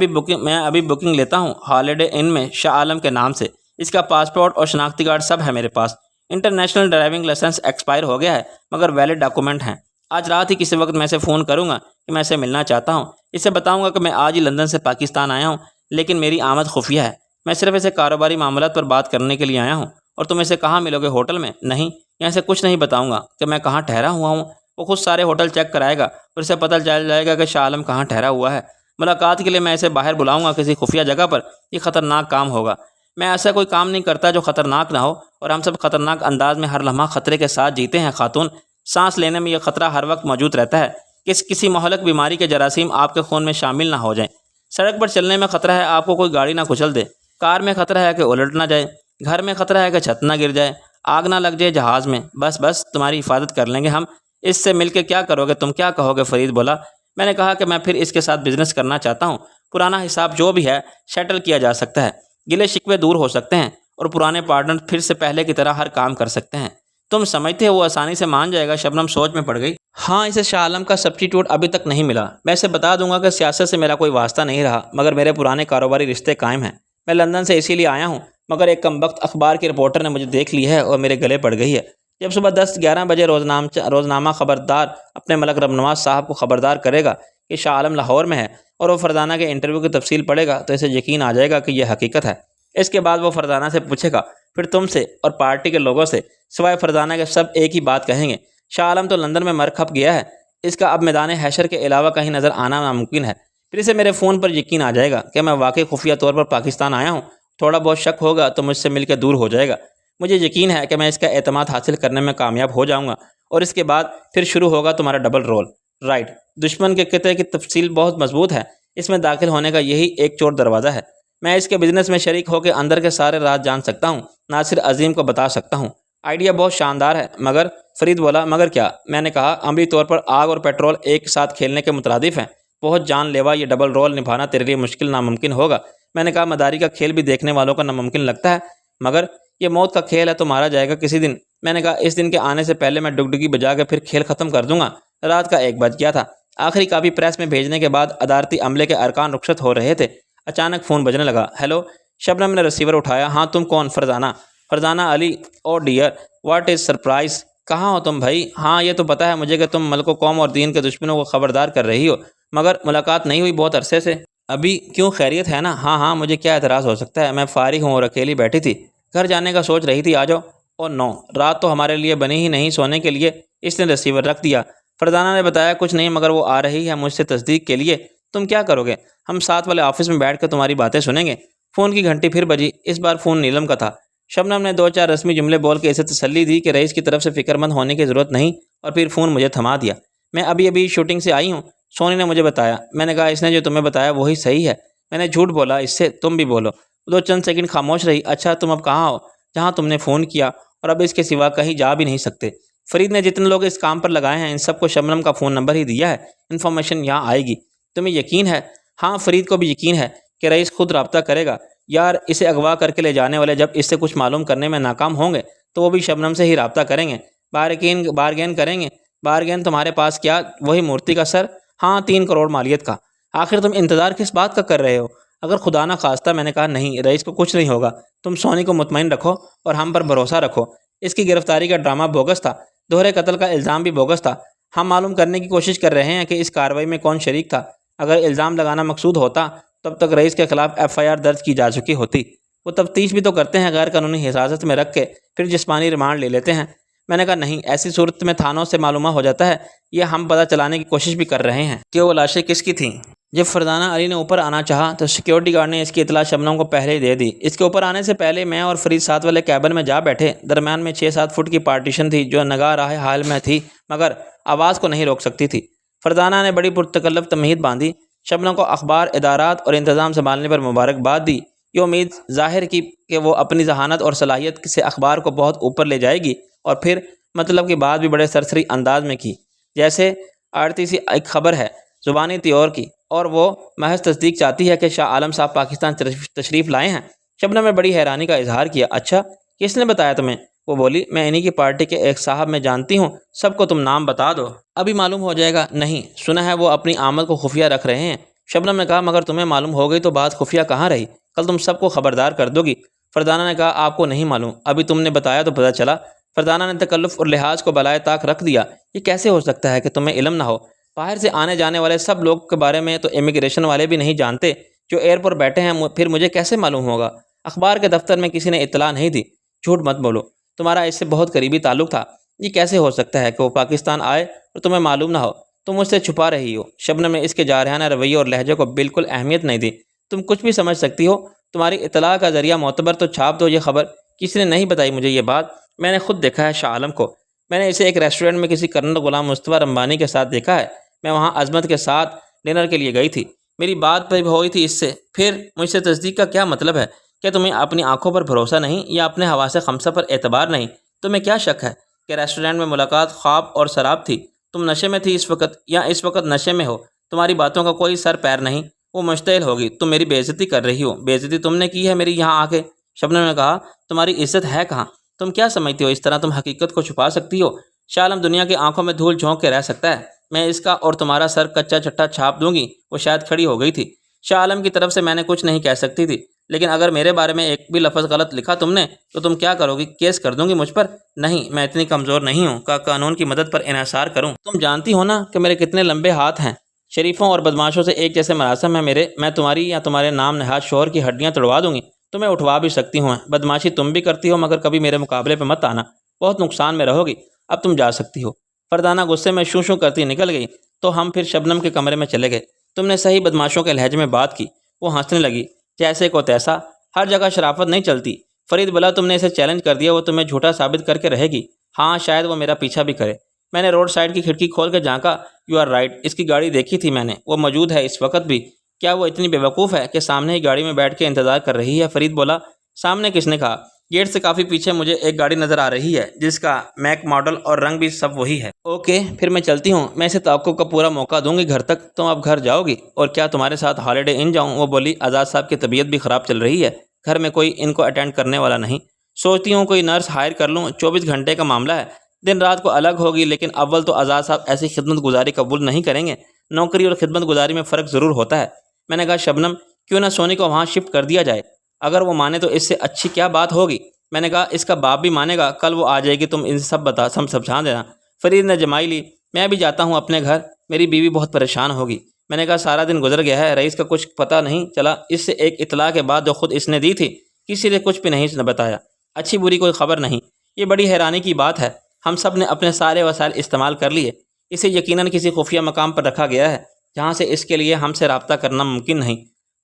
ابھی بکنگ لیتا ہوں ہالیڈے ان میں شاہ عالم کے نام سے، اس کا پاسپورٹ اور شناختی کارڈ سب ہے میرے پاس۔ انٹرنیشنل ڈرائیونگ لائسنس ایکسپائر ہو گیا ہے مگر ویلڈ ڈاکومنٹ ہیں۔ آج رات ہی کسی وقت میں اسے فون کروں گا کہ میں اسے ملنا چاہتا ہوں، اسے بتاؤں گا کہ میں آج ہی لندن سے پاکستان آیا ہوں لیکن میری آمد خفیہ ہے، میں صرف اسے کاروباری معاملات پر بات کرنے کے لیے آیا ہوں۔ اور تم اسے کہاں ملو گے؟ ہوٹل میں؟ نہیں، یہاں سے کچھ نہیں بتاؤں گا کہ میں کہاں ٹھہرا ہوا ہوں، وہ خود سارے ہوٹل چیک کرائے گا اور اسے پتہ چل جائے گا کہ شاہ عالم کہاں ٹھہرا ہوا ہے۔ ملاقات کے لیے میں اسے باہر بلاؤں گا کسی خفیہ جگہ پر، یہ خطرناک کام ہوگا۔ میں ایسا کوئی کام نہیں کرتا جو خطرناک نہ ہو، اور ہم سب خطرناک انداز میں ہر لمحہ خطرے کے ساتھ جیتے ہیں خاتون۔ سانس لینے میں یہ خطرہ ہر وقت موجود رہتا ہے کہ کسی مہلک بیماری کے جراثیم آپ کے خون میں شامل نہ ہو جائیں۔ سڑک پر چلنے میں خطرہ ہے آپ کو کوئی گاڑی نہ کچل دے، کار میں خطرہ ہے کہ الٹ نہ جائے، گھر میں خطرہ ہے کہ چھت نہ گر جائے، آگ نہ لگ جائے جہاز میں۔ بس تمہاری حفاظت کر لیں گے ہم، اس سے مل کے کیا کرو گے؟ تم کیا کہو گے؟ فرید بولا۔ میں نے کہا کہ میں پھر اس کے ساتھ بزنس کرنا چاہتا ہوں۔ پرانا حساب جو بھی ہے سیٹل کیا جا سکتا ہے، گلے شکوے دور ہو سکتے ہیں اور پرانے پارٹنر پھر سے پہلے کی طرح ہر کام کر سکتے ہیں۔ تم سمجھتے ہو وہ آسانی سے مان جائے گا؟ شبنم سوچ میں پڑ گئی۔ ہاں، اسے شاہ عالم کا سبسٹیٹیوٹ ابھی تک نہیں ملا۔ میں اسے بتا دوں گا کہ سیاست سے میرا کوئی واسطہ نہیں رہا، مگر میرے پرانے کاروباری رشتے قائم ہیں۔ میں لندن سے اسی لیے آیا ہوں، مگر ایک کم وقت اخبار کے رپورٹر نے مجھے دیکھ لی ہے اور میرے گلے پڑ گئی ہے۔ جب صبح 10-11 بجے روزنامہ خبردار اپنے ملک ربنواز صاحب کو خبردار کرے گا کہ شاہ عالم لاہور میں ہے اور وہ فرزانہ کے انٹرویو کی تفصیل پڑھے گا تو اسے یقین آ جائے گا کہ یہ حقیقت ہے۔ اس کے بعد وہ فرزانہ سے پوچھے گا، پھر تم سے اور پارٹی کے لوگوں سے، سوائے فرزانہ کے سب ایک ہی بات کہیں گے، شاہ عالم تو لندن میں مر کھپ گیا ہے، اس کا اب میدان حشر کے علاوہ کہیں نظر آنا ناممکن ہے۔ پھر اسے میرے فون پر یقین آ جائے گا کہ میں واقعی خفیہ طور پر پاکستان آیا ہوں۔ تھوڑا بہت شک ہوگا تو مجھ سے مل کے دور ہو جائے گا۔ مجھے یقین ہے کہ میں اس کا اعتماد حاصل کرنے میں کامیاب ہو جاؤں گا اور اس کے بعد پھر شروع ہوگا تمہارا ڈبل رول۔ رائٹ، دشمن کے قطعے کی تفصیل بہت مضبوط ہے، اس میں داخل ہونے کا یہی ایک چور دروازہ ہے۔ میں اس کے بزنس میں شریک ہو کے اندر کے سارے راز جان سکتا ہوں، ناصر عظیم کو بتا سکتا ہوں۔ آئیڈیا بہت شاندار ہے، مگر فرید بولا۔ مگر کیا؟ میں نے کہا، عملی طور پر آگ اور پیٹرول ایک ساتھ کھیلنے کے مترادف ہیں، بہت جان لیوا یہ ڈبل رول نبھانا تیرے لیے مشکل ناممکن ہوگا۔ میں نے کہا، مداری کا کھیل بھی دیکھنے والوں کو ناممکن لگتا ہے، مگر یہ موت کا کھیل ہے تو مارا جائے گا کسی دن۔ میں نے کہا، اس دن کے آنے سے پہلے میں ڈگڈگی بجا کے پھر کھیل ختم کر دوں گا۔ رات کا 1 بج گیا تھا۔ آخری کاپی پریس میں بھیجنے کے بعد عدالتی عملے کے ارکان رخصت ہو رہے تھے۔ اچانک فون بجنے لگا۔ ہیلو، شبنم نے ریسیور اٹھایا۔ ہاں، تم کون؟ فرزانہ۔ فرزانہ علی۔ او ڈیئر، واٹ از سرپرائز! کہاں ہو تم بھائی؟ ہاں، یہ تو پتہ ہے مجھے کہ تم ملک و قوم اور دین کے دشمنوں کو خبردار کر رہی ہو، مگر ملاقات نہیں ہوئی بہت عرصے سے۔ ابھی کیوں، خیریت ہے نا؟ ہاں، مجھے کیا اعتراض ہو سکتا ہے، میں فارغ ہوں اور اکیلی بیٹھی تھی، گھر جانے کا سوچ رہی تھی، آ جاؤ۔ او نو، رات تو ہمارے لیے بنی ہی نہیں سونے کے لیے۔ اس نے ریسیور رکھ دیا۔ فرزانہ نے بتایا، کچھ نہیں، مگر وہ آ رہی ہے مجھ سے تصدیق کے لیے۔ تم کیا کرو گے؟ ہم ساتھ والے آفس میں بیٹھ کر تمہاری باتیں سنیں گے۔ فون کی گھنٹی پھر بجی۔ اس بار فون نیلم کا تھا۔ شبنم نے 2-4 رسمی جملے بول کے اسے تسلی دی کہ رئیس کی طرف سے فکر مند ہونے کی ضرورت نہیں، اور پھر فون مجھے تھما دیا۔ میں ابھی شوٹنگ سے آئی ہوں، سونی نے مجھے بتایا۔ میں نے کہا، اس نے جو تمہیں بتایا وہی صحیح ہے؟ میں نے جھوٹ بولا اس سے، تم بھی بولو۔ وہ 2 سیکنڈ خاموش رہی۔ اچھا، تم اب کہاں ہو؟ جہاں تم نے فون کیا، اور اب اس کے سوا کہیں جا بھی نہیں سکتے۔ فرید نے جتنے لوگ اس کام پر لگائے ہیں ان سب کو شبنم کا فون نمبر ہی دیا ہے، انفارمیشن یہاں آئے گی۔ تمہیں یقین ہے؟ ہاں، فرید کو بھی یقین ہے کہ رئیس خود رابطہ کرے گا۔ یار، اسے اغوا کر کے لے جانے والے جب اس سے کچھ معلوم کرنے میں ناکام ہوں گے تو وہ بھی شبنم سے ہی رابطہ کریں گے، بارگین کریں گے۔ بارگین تمہارے پاس کیا؟ وہی مورتی کا سر؟ ہاں، 3 کروڑ مالیت کا۔ آخر تم انتظار کس بات کا کر رہے ہو؟ اگر خدا نہ خواستہ، میں نے کہا، نہیں، رئیس کو کچھ نہیں ہوگا، تم سونی کو مطمئن رکھو اور ہم پر بھروسہ رکھو۔ اس کی گرفتاری کا ڈرامہ بوگس تھا، دوہرے قتل کا الزام بھی بوگس تھا۔ ہم معلوم کرنے کی کوشش کر رہے ہیں کہ اس کارروائی میں کون شریک تھا۔ اگر الزام لگانا مقصود ہوتا تب تک رئیس کے خلاف FIR درج کی جا چکی ہوتی۔ وہ تفتیش بھی تو کرتے ہیں، غیر قانونی حراست میں رکھ کے پھر جسمانی ریمانڈ لے لیتے ہیں۔ میں نے کہا، نہیں، ایسی صورت میں تھانوں سے معلومہ ہو جاتا ہے۔ یہ ہم پتہ چلانے کی کوشش بھی کر رہے ہیں کہ وہ لاشیں کس کی تھیں۔ جب فرزانہ علی نے اوپر آنا چاہا تو سیکیورٹی گارڈ نے اس کی اطلاع شبنم کو پہلے ہی دے دی۔ اس کے اوپر آنے سے پہلے میں اور فرید ساتھ والے کیبن میں جا بیٹھے۔ درمیان میں 6-7 فٹ کی پارٹیشن تھی جو نگاہ راہ حال میں تھی، مگر آواز کو نہیں روک سکتی تھی۔ فرزانہ نے بڑی پرتکلف تمہید باندھی، شبنم کو اخبار، ادارات اور انتظام سنبھالنے پر مبارکباد دی، یہ امید ظاہر کی کہ وہ اپنی ذہانت اور صلاحیت سے اخبار کو بہت اوپر لے جائے گی، اور پھر مطلب کی بات بھی بڑے سرسری انداز میں کی، جیسے آڑتی سی ایک خبر ہے زبانی تیور کی، اور وہ محض تصدیق چاہتی ہے کہ شاہ عالم صاحب پاکستان تشریف لائے ہیں۔ شبنم نے بڑی حیرانی کا اظہار کیا۔ اچھا، کس نے بتایا تمہیں؟ وہ بولی، میں انہی کی پارٹی کے ایک صاحب میں جانتی ہوں، سب کو تم نام بتا دو، ابھی معلوم ہو جائے گا۔ نہیں، سنا ہے وہ اپنی آمد کو خفیہ رکھ رہے ہیں۔ شبنم نے کہا، مگر تمہیں معلوم ہو گئی تو بات خفیہ کہاں رہی؟ کل تم سب کو خبردار کر دو گی۔ فرزانہ نے کہا، آپ کو نہیں معلوم، ابھی تم نے بتایا تو پتہ چلا۔ فرزانہ نے تکلف اور لحاظ کو بالائے طاق رکھ دیا۔ یہ کیسے ہو سکتا ہے کہ تمہیں علم نہ ہو؟ باہر سے آنے جانے والے سب لوگ کے بارے میں تو امیگریشن والے بھی نہیں جانتے جو ایئرپورٹ بیٹھے ہیں، پھر مجھے کیسے معلوم ہوگا؟ اخبار کے دفتر میں کسی نے اطلاع نہیں دی۔ جھوٹ مت بولو، تمہارا اس سے بہت قریبی تعلق تھا۔ یہ کیسے ہو سکتا ہے کہ وہ پاکستان آئے اور تمہیں معلوم نہ ہو؟ تم مجھ سے چھپا رہی ہو۔ شبنم نے اس کے جارحانہ رویے اور لہجے کو بالکل اہمیت نہیں دی۔ تم کچھ بھی سمجھ سکتی ہو، تمہاری اطلاع کا ذریعہ معتبر تو چھاپ دو۔ یہ خبر کسی نے نہیں بتائی مجھے یہ بات، میں نے خود دیکھا ہے شاہ عالم کو، میں نے اسے ایک ریسٹورنٹ میں کسی کرنل غلام مصطفیٰ رمبانی کے ساتھ دیکھا ہے۔ میں وہاں عظمت کے ساتھ ڈنر کے لیے گئی تھی، میری بات پہ ہوئی تھی اس سے۔ پھر مجھ سے تصدیق کا کیا مطلب ہے؟ کیا تمہیں اپنی آنکھوں پر بھروسہ نہیں یا اپنے حواس خمسہ پر اعتبار نہیں؟ تمہیں کیا شک ہے کہ ریسٹورنٹ میں ملاقات خواب اور سراب تھی؟ تم نشے میں تھی اس وقت یا اس وقت نشے میں ہو؟ تمہاری باتوں کا کوئی سر پیر نہیں۔ وہ مشتعل ہوگی، تم میری بے عزتی کر رہی ہو۔ بے عزتی تم نے کی ہے میری یہاں آ کے؟ شبنم نے کہا، تمہاری عزت ہے کہاں؟ تم کیا سمجھتی ہو اس طرح تم حقیقت کو چھپا سکتی ہو؟ شاہ عالم دنیا کی آنکھوں میں دھول جھونک کے رہ سکتا ہے، میں اس کا اور تمہارا سر کچا چٹا چھاپ دوں گی۔ وہ شاید کھڑی ہو گئی تھی۔ شاہ عالم کی طرف سے میں نے کچھ نہیں کہہ سکتی تھی، لیکن اگر میرے بارے میں ایک بھی لفظ غلط لکھا تم نے تو تم کیا کرو گی؟ کیس کر دوں گی مجھ پر؟ نہیں، میں اتنی کمزور نہیں ہوں کہ قانون کی مدد پر انحصار کروں۔ تم جانتی ہو نا کہ میرے کتنے لمبے ہاتھ ہیں۔ شریفوں اور بدماشوں سے ایک جیسے مراسم ہیں میرے۔ میں تمہاری یا تمہارے نام نہاد شوہر کی ہڈیاں توڑوا دوں گی۔ تمہیں اٹھوا بھی سکتی ہوں۔ بدماشی تم بھی کرتی ہو، مگر کبھی میرے مقابلے پہ مت آنا، بہت نقصان میں رہو گی۔ اب تم جا سکتی ہو۔ فردانہ غصے میں شوں شوں کرتی نکل گئی تو ہم پھر شبنم کے کمرے میں چلے گئے۔ تم نے صحیح بدماشوں کے لہجے میں بات کی۔ وہ ہنسنے لگی، جیسے کو تیسا، ہر جگہ شرافت نہیں چلتی۔ فرید بولا، تم نے اسے چیلنج کر دیا، وہ تمہیں جھوٹا ثابت کر کے رہے گی۔ ہاں، شاید وہ میرا پیچھا بھی کرے۔ میں نے روڈ سائڈ کی کھڑکی کھول کے جھانکا۔ یو آر رائٹ، اس کی گاڑی دیکھی تھی میں نے، وہ موجود ہے اس وقت بھی۔ کیا وہ اتنی بے وقوف ہے کہ سامنے ہی گاڑی میں بیٹھ کے انتظار کر رہی ہے؟ فرید بولا، سامنے کس نے کہا؟ گیٹ سے کافی پیچھے مجھے ایک گاڑی نظر آ رہی ہے جس کا میک ماڈل اور رنگ بھی سب وہی ہے۔ اوکے، پھر میں چلتی ہوں۔ میں اسے توقع کا پورا موقع دوں گی گھر تک۔ تم اب گھر جاؤ گی؟ اور کیا تمہارے ساتھ ہالیڈے ان جاؤں؟ وہ بولی، آزاد صاحب کی طبیعت بھی خراب چل رہی ہے، گھر میں کوئی ان کو اٹینڈ کرنے والا نہیں۔ سوچتی ہوں کوئی نرس ہائر کر لوں، 24 گھنٹے کا معاملہ ہے، دن رات کو الگ ہوگی، لیکن اول تو آزاد صاحب ایسی خدمت گزاری قبول نہیں کریں گے۔ نوکری اور خدمت گزاری میں فرق ضرور ہوتا ہے۔ میں نے کہا، شبنم، کیوں نہ سونی کو وہاں شفٹ کر دیا جائے؟ اگر وہ مانے تو اس سے اچھی کیا بات ہوگی؟ میں نے کہا، اس کا باپ بھی مانے گا، کل وہ آ جائے گی، تم ان سب سمجھا دینا۔ فرید نے جمائی لی، میں بھی جاتا ہوں اپنے گھر، میری بیوی بہت پریشان ہوگی۔ میں نے کہا، سارا دن گزر گیا ہے، رئیس کا کچھ پتہ نہیں چلا۔ اس سے ایک اطلاع کے بعد جو خود اس نے دی تھی، کسی نے کچھ بھی نہیں بتایا، اچھی بری کوئی خبر نہیں۔ یہ بڑی حیرانی کی بات ہے۔ ہم سب نے اپنے سارے وسائل استعمال کر لیے، اسے یقیناً کسی خفیہ مقام پر رکھا گیا ہے جہاں سے اس کے لیے ہم سے رابطہ کرنا ممکن نہیں۔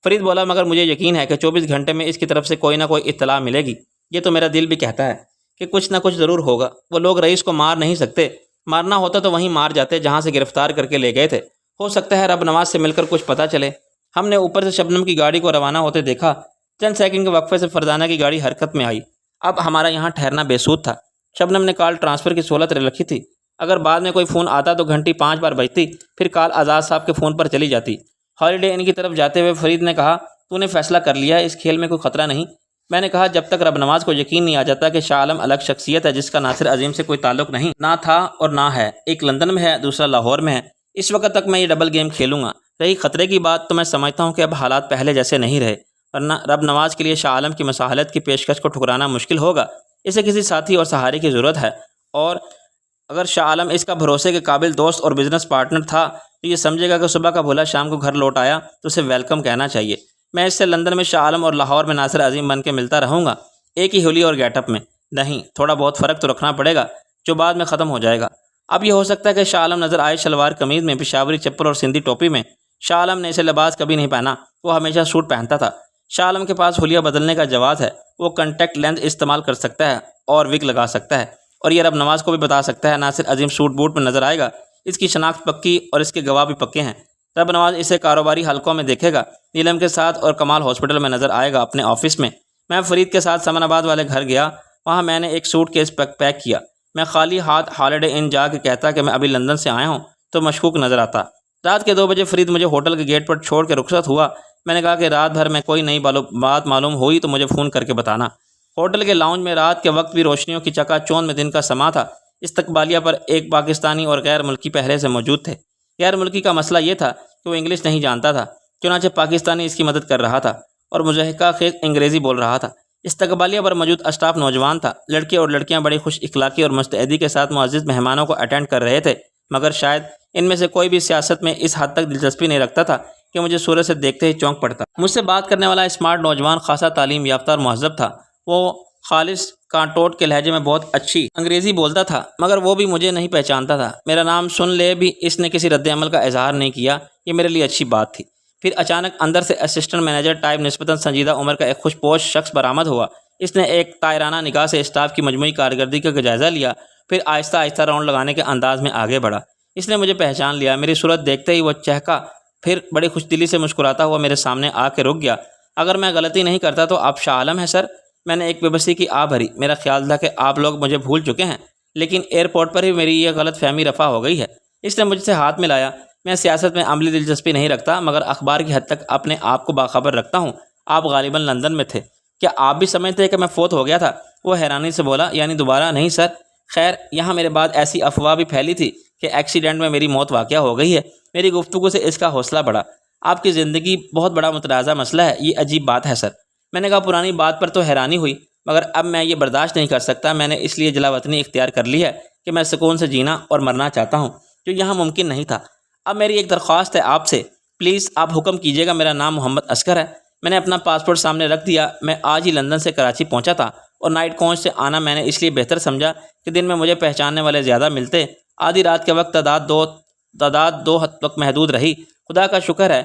فرید بولا، مگر مجھے یقین ہے کہ 24 گھنٹے میں اس کی طرف سے کوئی نہ کوئی اطلاع ملے گی۔ یہ تو میرا دل بھی کہتا ہے کہ کچھ نہ کچھ ضرور ہوگا۔ وہ لوگ رئیس کو مار نہیں سکتے، مارنا ہوتا تو وہیں مار جاتے جہاں سے گرفتار کر کے لے گئے تھے۔ ہو سکتا ہے رب نواز سے مل کر کچھ پتہ چلے۔ ہم نے اوپر سے شبنم کی گاڑی کو روانہ ہوتے دیکھا۔ چند سیکنڈ کے وقفے سے فردانہ کی گاڑی حرکت میں آئی۔ اب ہمارا یہاں ٹھہرنا بے سود تھا۔ شبنم نے کال ٹرانسفر کی سہولت رکھی تھی، اگر بعد میں کوئی فون آتا تو گھنٹی 5 بار بجتی، پھر کال آزاد صاحب کے فون پر چلی جاتی۔ ہالیڈے ان کی طرف جاتے ہوئے فرید نے کہا، تو نے فیصلہ کر لیا ہے، اس کھیل میں کوئی خطرہ نہیں؟ میں نے کہا، جب تک رب نواز کو یقین نہیں آ جاتا کہ شاہ عالم الگ شخصیت ہے جس کا ناصر عظیم سے کوئی تعلق نہیں، نہ تھا اور نہ ہے، ایک لندن میں ہے، دوسرا لاہور میں ہے، اس وقت تک میں یہ ڈبل گیم کھیلوں گا۔ رہی خطرے کی بات، تو میں سمجھتا ہوں کہ اب حالات پہلے جیسے نہیں رہے، ورنہ رب نواز کے لیے شاہ عالم کی مساحلت کی پیشکش کو ٹھکرانا مشکل ہوگا۔ اسے کسی ساتھی اور سہارے کی ضرورت ہے، اور اگر شاہ عالم اس کا بھروسے کے قابل دوست اور بزنس پارٹنر تھا تو یہ سمجھے گا کہ صبح کا بھولا شام کو گھر لوٹ آیا تو اسے ویلکم کہنا چاہیے۔ میں اس سے لندن میں شاہ عالم اور لاہور میں ناصر عظیم بن کے ملتا رہوں گا، ایک ہی ہولی اور گیٹ اپ میں نہیں، تھوڑا بہت فرق تو رکھنا پڑے گا جو بعد میں ختم ہو جائے گا۔ اب یہ ہو سکتا ہے کہ شاہ عالم نظر آئے شلوار قمیض میں، پشاوری چپل اور سندھی ٹوپی میں۔ شاہ عالم نے اسے لباس کبھی نہیں پہنا، وہ ہمیشہ سوٹ پہنتا تھا۔ شاہ عالم کے پاس حلیہ بدلنے کا جواز ہے، وہ کنٹیکٹ لینس استعمال کر سکتا ہے اور وگ لگا سکتا ہے، اور یہ رب نواز کو بھی بتا سکتا ہے ناصر عظیم سوٹ بوٹ میں نظر آئے گا، اس کی شناخت پکی اور اس کے گواہ بھی پکے ہیں۔ رب نواز اسے کاروباری حلقوں میں دیکھے گا، نیلم کے ساتھ، اور کمال ہاسپٹل میں نظر آئے گا اپنے آفس میں۔ میں فرید کے ساتھ سمن آباد والے گھر گیا، وہاں میں نے ایک سوٹ کیس پیک کیا۔ میں خالی ہاتھ ہالیڈے ان جا کے کہتا کہ میں ابھی لندن سے آیا ہوں تو مشکوک نظر آتا۔ رات کے 2 بجے فرید مجھے ہوٹل کے گیٹ پر چھوڑ کے رخصت ہوا۔ میں نے کہا کہ رات بھر میں کوئی نئی بات معلوم ہوئی تو مجھے فون کر کے بتانا۔ ہوٹل کے لاؤنج میں رات کے وقت بھی روشنیوں کی چکا چوند میں دن کا سما تھا۔ استقبالیہ پر ایک پاکستانی اور غیر ملکی پہرے سے موجود تھے۔ غیر ملکی کا مسئلہ یہ تھا کہ وہ انگلش نہیں جانتا تھا، چنانچہ پاکستانی اس کی مدد کر رہا تھا اور مضحکہ خیز انگریزی بول رہا تھا۔ استقبالیہ پر موجود اسٹاف نوجوان تھا، لڑکے اور لڑکیاں بڑی خوش اخلاقی اور مستعدی کے ساتھ معزز مہمانوں کو اٹینڈ کر رہے تھے، مگر شاید ان میں سے کوئی بھی سیاست میں اس حد تک دلچسپی نہیں رکھتا تھا کہ مجھے صورت سے دیکھتے ہی چونک پڑتا۔ مجھ سے بات کرنے والا اسمارٹ نوجوان خاصا تعلیم یافتہ اور مہذب تھا۔ وہ خالص کانٹوٹ کے لہجے میں بہت اچھی انگریزی بولتا تھا، مگر وہ بھی مجھے نہیں پہچانتا تھا۔ میرا نام سن لے بھی اس نے کسی رد عمل کا اظہار نہیں کیا، یہ میرے لیے اچھی بات تھی۔ پھر اچانک اندر سے اسسٹنٹ مینیجر ٹائپ نسبتاً سنجیدہ عمر کا ایک خوش پوش شخص برآمد ہوا۔ اس نے ایک طائرانہ نگاہ سے اسٹاف کی مجموعی کارکردگی کا جائزہ لیا، پھر آہستہ آہستہ راؤنڈ لگانے کے انداز میں آگے بڑھا۔ اس نے مجھے پہچان لیا، میری صورت دیکھتے ہی وہ چہکا، پھر بڑی خوش دلی سے مسکراتا ہوا میرے سامنے آ کے رک گیا۔ اگر میں غلطی نہیں کرتا تو آپ شاہ عالم ہیں سر؟ میں نے ایک بے بسی کی آہ بھری۔ میرا خیال تھا کہ آپ لوگ مجھے بھول چکے ہیں، لیکن ایئرپورٹ پر ہی میری یہ غلط فہمی رفع ہو گئی ہے۔ اس نے مجھ سے ہاتھ ملایا۔ میں سیاست میں عملی دلچسپی نہیں رکھتا، مگر اخبار کی حد تک اپنے آپ کو باخبر رکھتا ہوں۔ آپ غالباً لندن میں تھے، کیا آپ بھی سمجھتے ہیں کہ میں فوت ہو گیا تھا؟ وہ حیرانی سے بولا، یعنی دوبارہ؟ نہیں سر۔ خیر، یہاں میرے بعد ایسی افواہ بھی پھیلی تھی کہ ایکسیڈنٹ میں میری موت واقع ہو گئی ہے۔ میری گفتگو سے اس کا حوصلہ بڑھا۔ آپ کی زندگی بہت بڑا متنازع مسئلہ ہے، یہ عجیب بات ہے سر۔ میں نے کہا، پرانی بات پر تو حیرانی ہوئی، مگر اب میں یہ برداشت نہیں کر سکتا۔ میں نے اس لیے جلا وطنی اختیار کر لی ہے کہ میں سکون سے جینا اور مرنا چاہتا ہوں، جو یہاں ممکن نہیں تھا۔ اب میری ایک درخواست ہے آپ سے، پلیز آپ حکم کیجیے گا۔ میرا نام محمد عسکر ہے۔ میں نے اپنا پاسپورٹ سامنے رکھ دیا۔ میں آج ہی لندن سے کراچی پہنچا تھا، اور نائٹ کوچ سے آنا میں نے اس لیے بہتر سمجھا کہ دن میں مجھے پہچاننے والے زیادہ ملتے۔ آدھی رات کے وقت تعداد دو حد تک محدود رہی۔ خدا کا شکر ہے،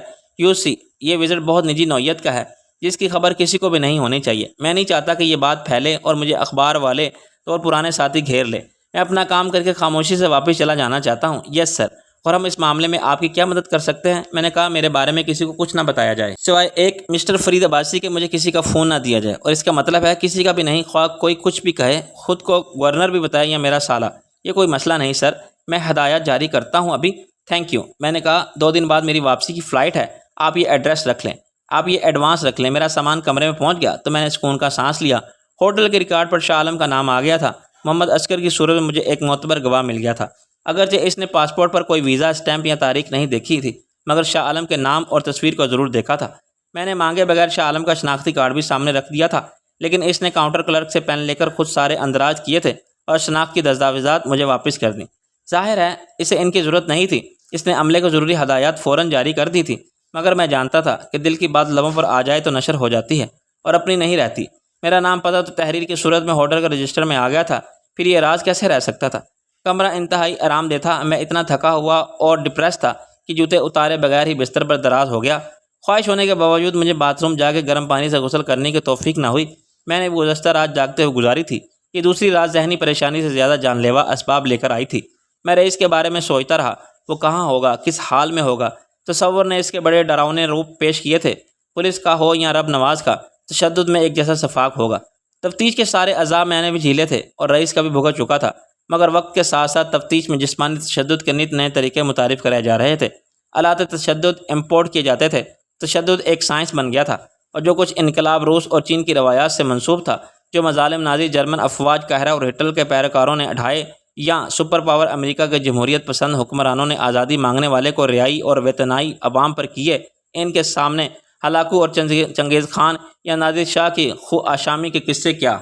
یہ وزٹ بہت نجی نوعیت کا ہے، جس کی خبر کسی کو بھی نہیں ہونی چاہیے۔ میں نہیں چاہتا کہ یہ بات پھیلے اور مجھے اخبار والے اور پرانے ساتھی گھیر لے۔ میں اپنا کام کر کے خاموشی سے واپس چلا جانا چاہتا ہوں۔ یس سر۔ اور ہم اس معاملے میں آپ کی کیا مدد کر سکتے ہیں؟ میں نے کہا، میرے بارے میں کسی کو کچھ نہ بتایا جائے، سوائے ایک مسٹر فرید عباسی کے مجھے کسی کا فون نہ دیا جائے، اور اس کا مطلب ہے کسی کا بھی نہیں، خواہ کوئی کچھ بھی کہے، خود کو گورنر بھی بتائے یا میرا سالہ۔ یہ کوئی مسئلہ نہیں سر، میں ہدایات جاری کرتا ہوں ابھی۔ Thank you. میں نے کہا، 2 دن بعد میری واپسی کی فلائٹ ہے، آپ یہ ایڈریس رکھ لیں، آپ یہ ایڈوانس رکھ لیں۔ میرا سامان کمرے میں پہنچ گیا تو میں نے سکون کا سانس لیا۔ ہوٹل کے ریکارڈ پر شاہ عالم کا نام آ گیا تھا۔ محمد عسکر کی صورت میں مجھے ایک معتبر گواہ مل گیا تھا، اگرچہ اس نے پاسپورٹ پر کوئی ویزا اسٹیمپ یا تاریخ نہیں دیکھی تھی، مگر شاہ عالم کے نام اور تصویر کو ضرور دیکھا تھا۔ میں نے مانگے بغیر شاہ عالم کا شناختی کارڈ بھی سامنے رکھ دیا تھا، لیکن اس نے کاؤنٹر کلرک سے پین لے کر خود سارے اندراج کیے تھے اور شناخت کی دستاویزات مجھے واپس کر دیں۔ ظاہر ہے اسے ان کی ضرورت نہیں تھی، اس نے عملے کو ضروری ہدایات فوراً جاری کر دی تھی، مگر میں جانتا تھا کہ دل کی بات لبوں پر آ جائے تو نشر ہو جاتی ہے اور اپنی نہیں رہتی۔ میرا نام پتہ تو تحریر کی صورت میں ہوٹل کا رجسٹر میں آ گیا تھا، پھر یہ راز کیسے رہ سکتا تھا؟ کمرہ انتہائی آرام دہ تھا۔ میں اتنا تھکا ہوا اور ڈپریس تھا کہ جوتے اتارے بغیر ہی بستر پر دراز ہو گیا۔ خواہش ہونے کے باوجود مجھے باتھ روم جا کے گرم پانی سے غسل کرنے کی توفیق نہ ہوئی۔ میں نے گزشتہ رات جاگتے ہوئے گزاری تھی۔ یہ دوسری رات ذہنی پریشانی سے زیادہ جان لیوا اسباب لے کر آئی تھی۔ میں رئیس کے بارے میں سوچتا رہا، وہ کہاں ہوگا، کس حال میں ہوگا۔ تصور نے اس کے بڑے ڈراؤنے روپ پیش کیے تھے۔ پولیس کا ہو یا رب نواز کا، تشدد میں ایک جیسا شفاق ہوگا۔ تفتیش کے سارے عذاب میں نے بھی جھیلے تھے اور رئیس کا بھی بھگت چکا تھا، مگر وقت کے ساتھ ساتھ تفتیش میں جسمانی تشدد کے نت نئے طریقے متعارف کرائے جا رہے تھے۔ آلات تشدد امپورٹ کیے جاتے تھے۔ تشدد ایک سائنس بن گیا تھا، اور جو کچھ انقلاب روس اور چین کی روایات سے منسوب تھا، جو مظالم نازی جرمن افواج قاہرہ اور ہٹلر کے پیروکاروں نے اٹھائے، یا سپر پاور امریکہ کے جمہوریت پسند حکمرانوں نے آزادی مانگنے والے کو رہائی اور وطنائی عوام پر کیے، ان کے سامنے ہلاکو اور چنگیز خان یا نادر شاہ کی خو آشامی کے قصے کیا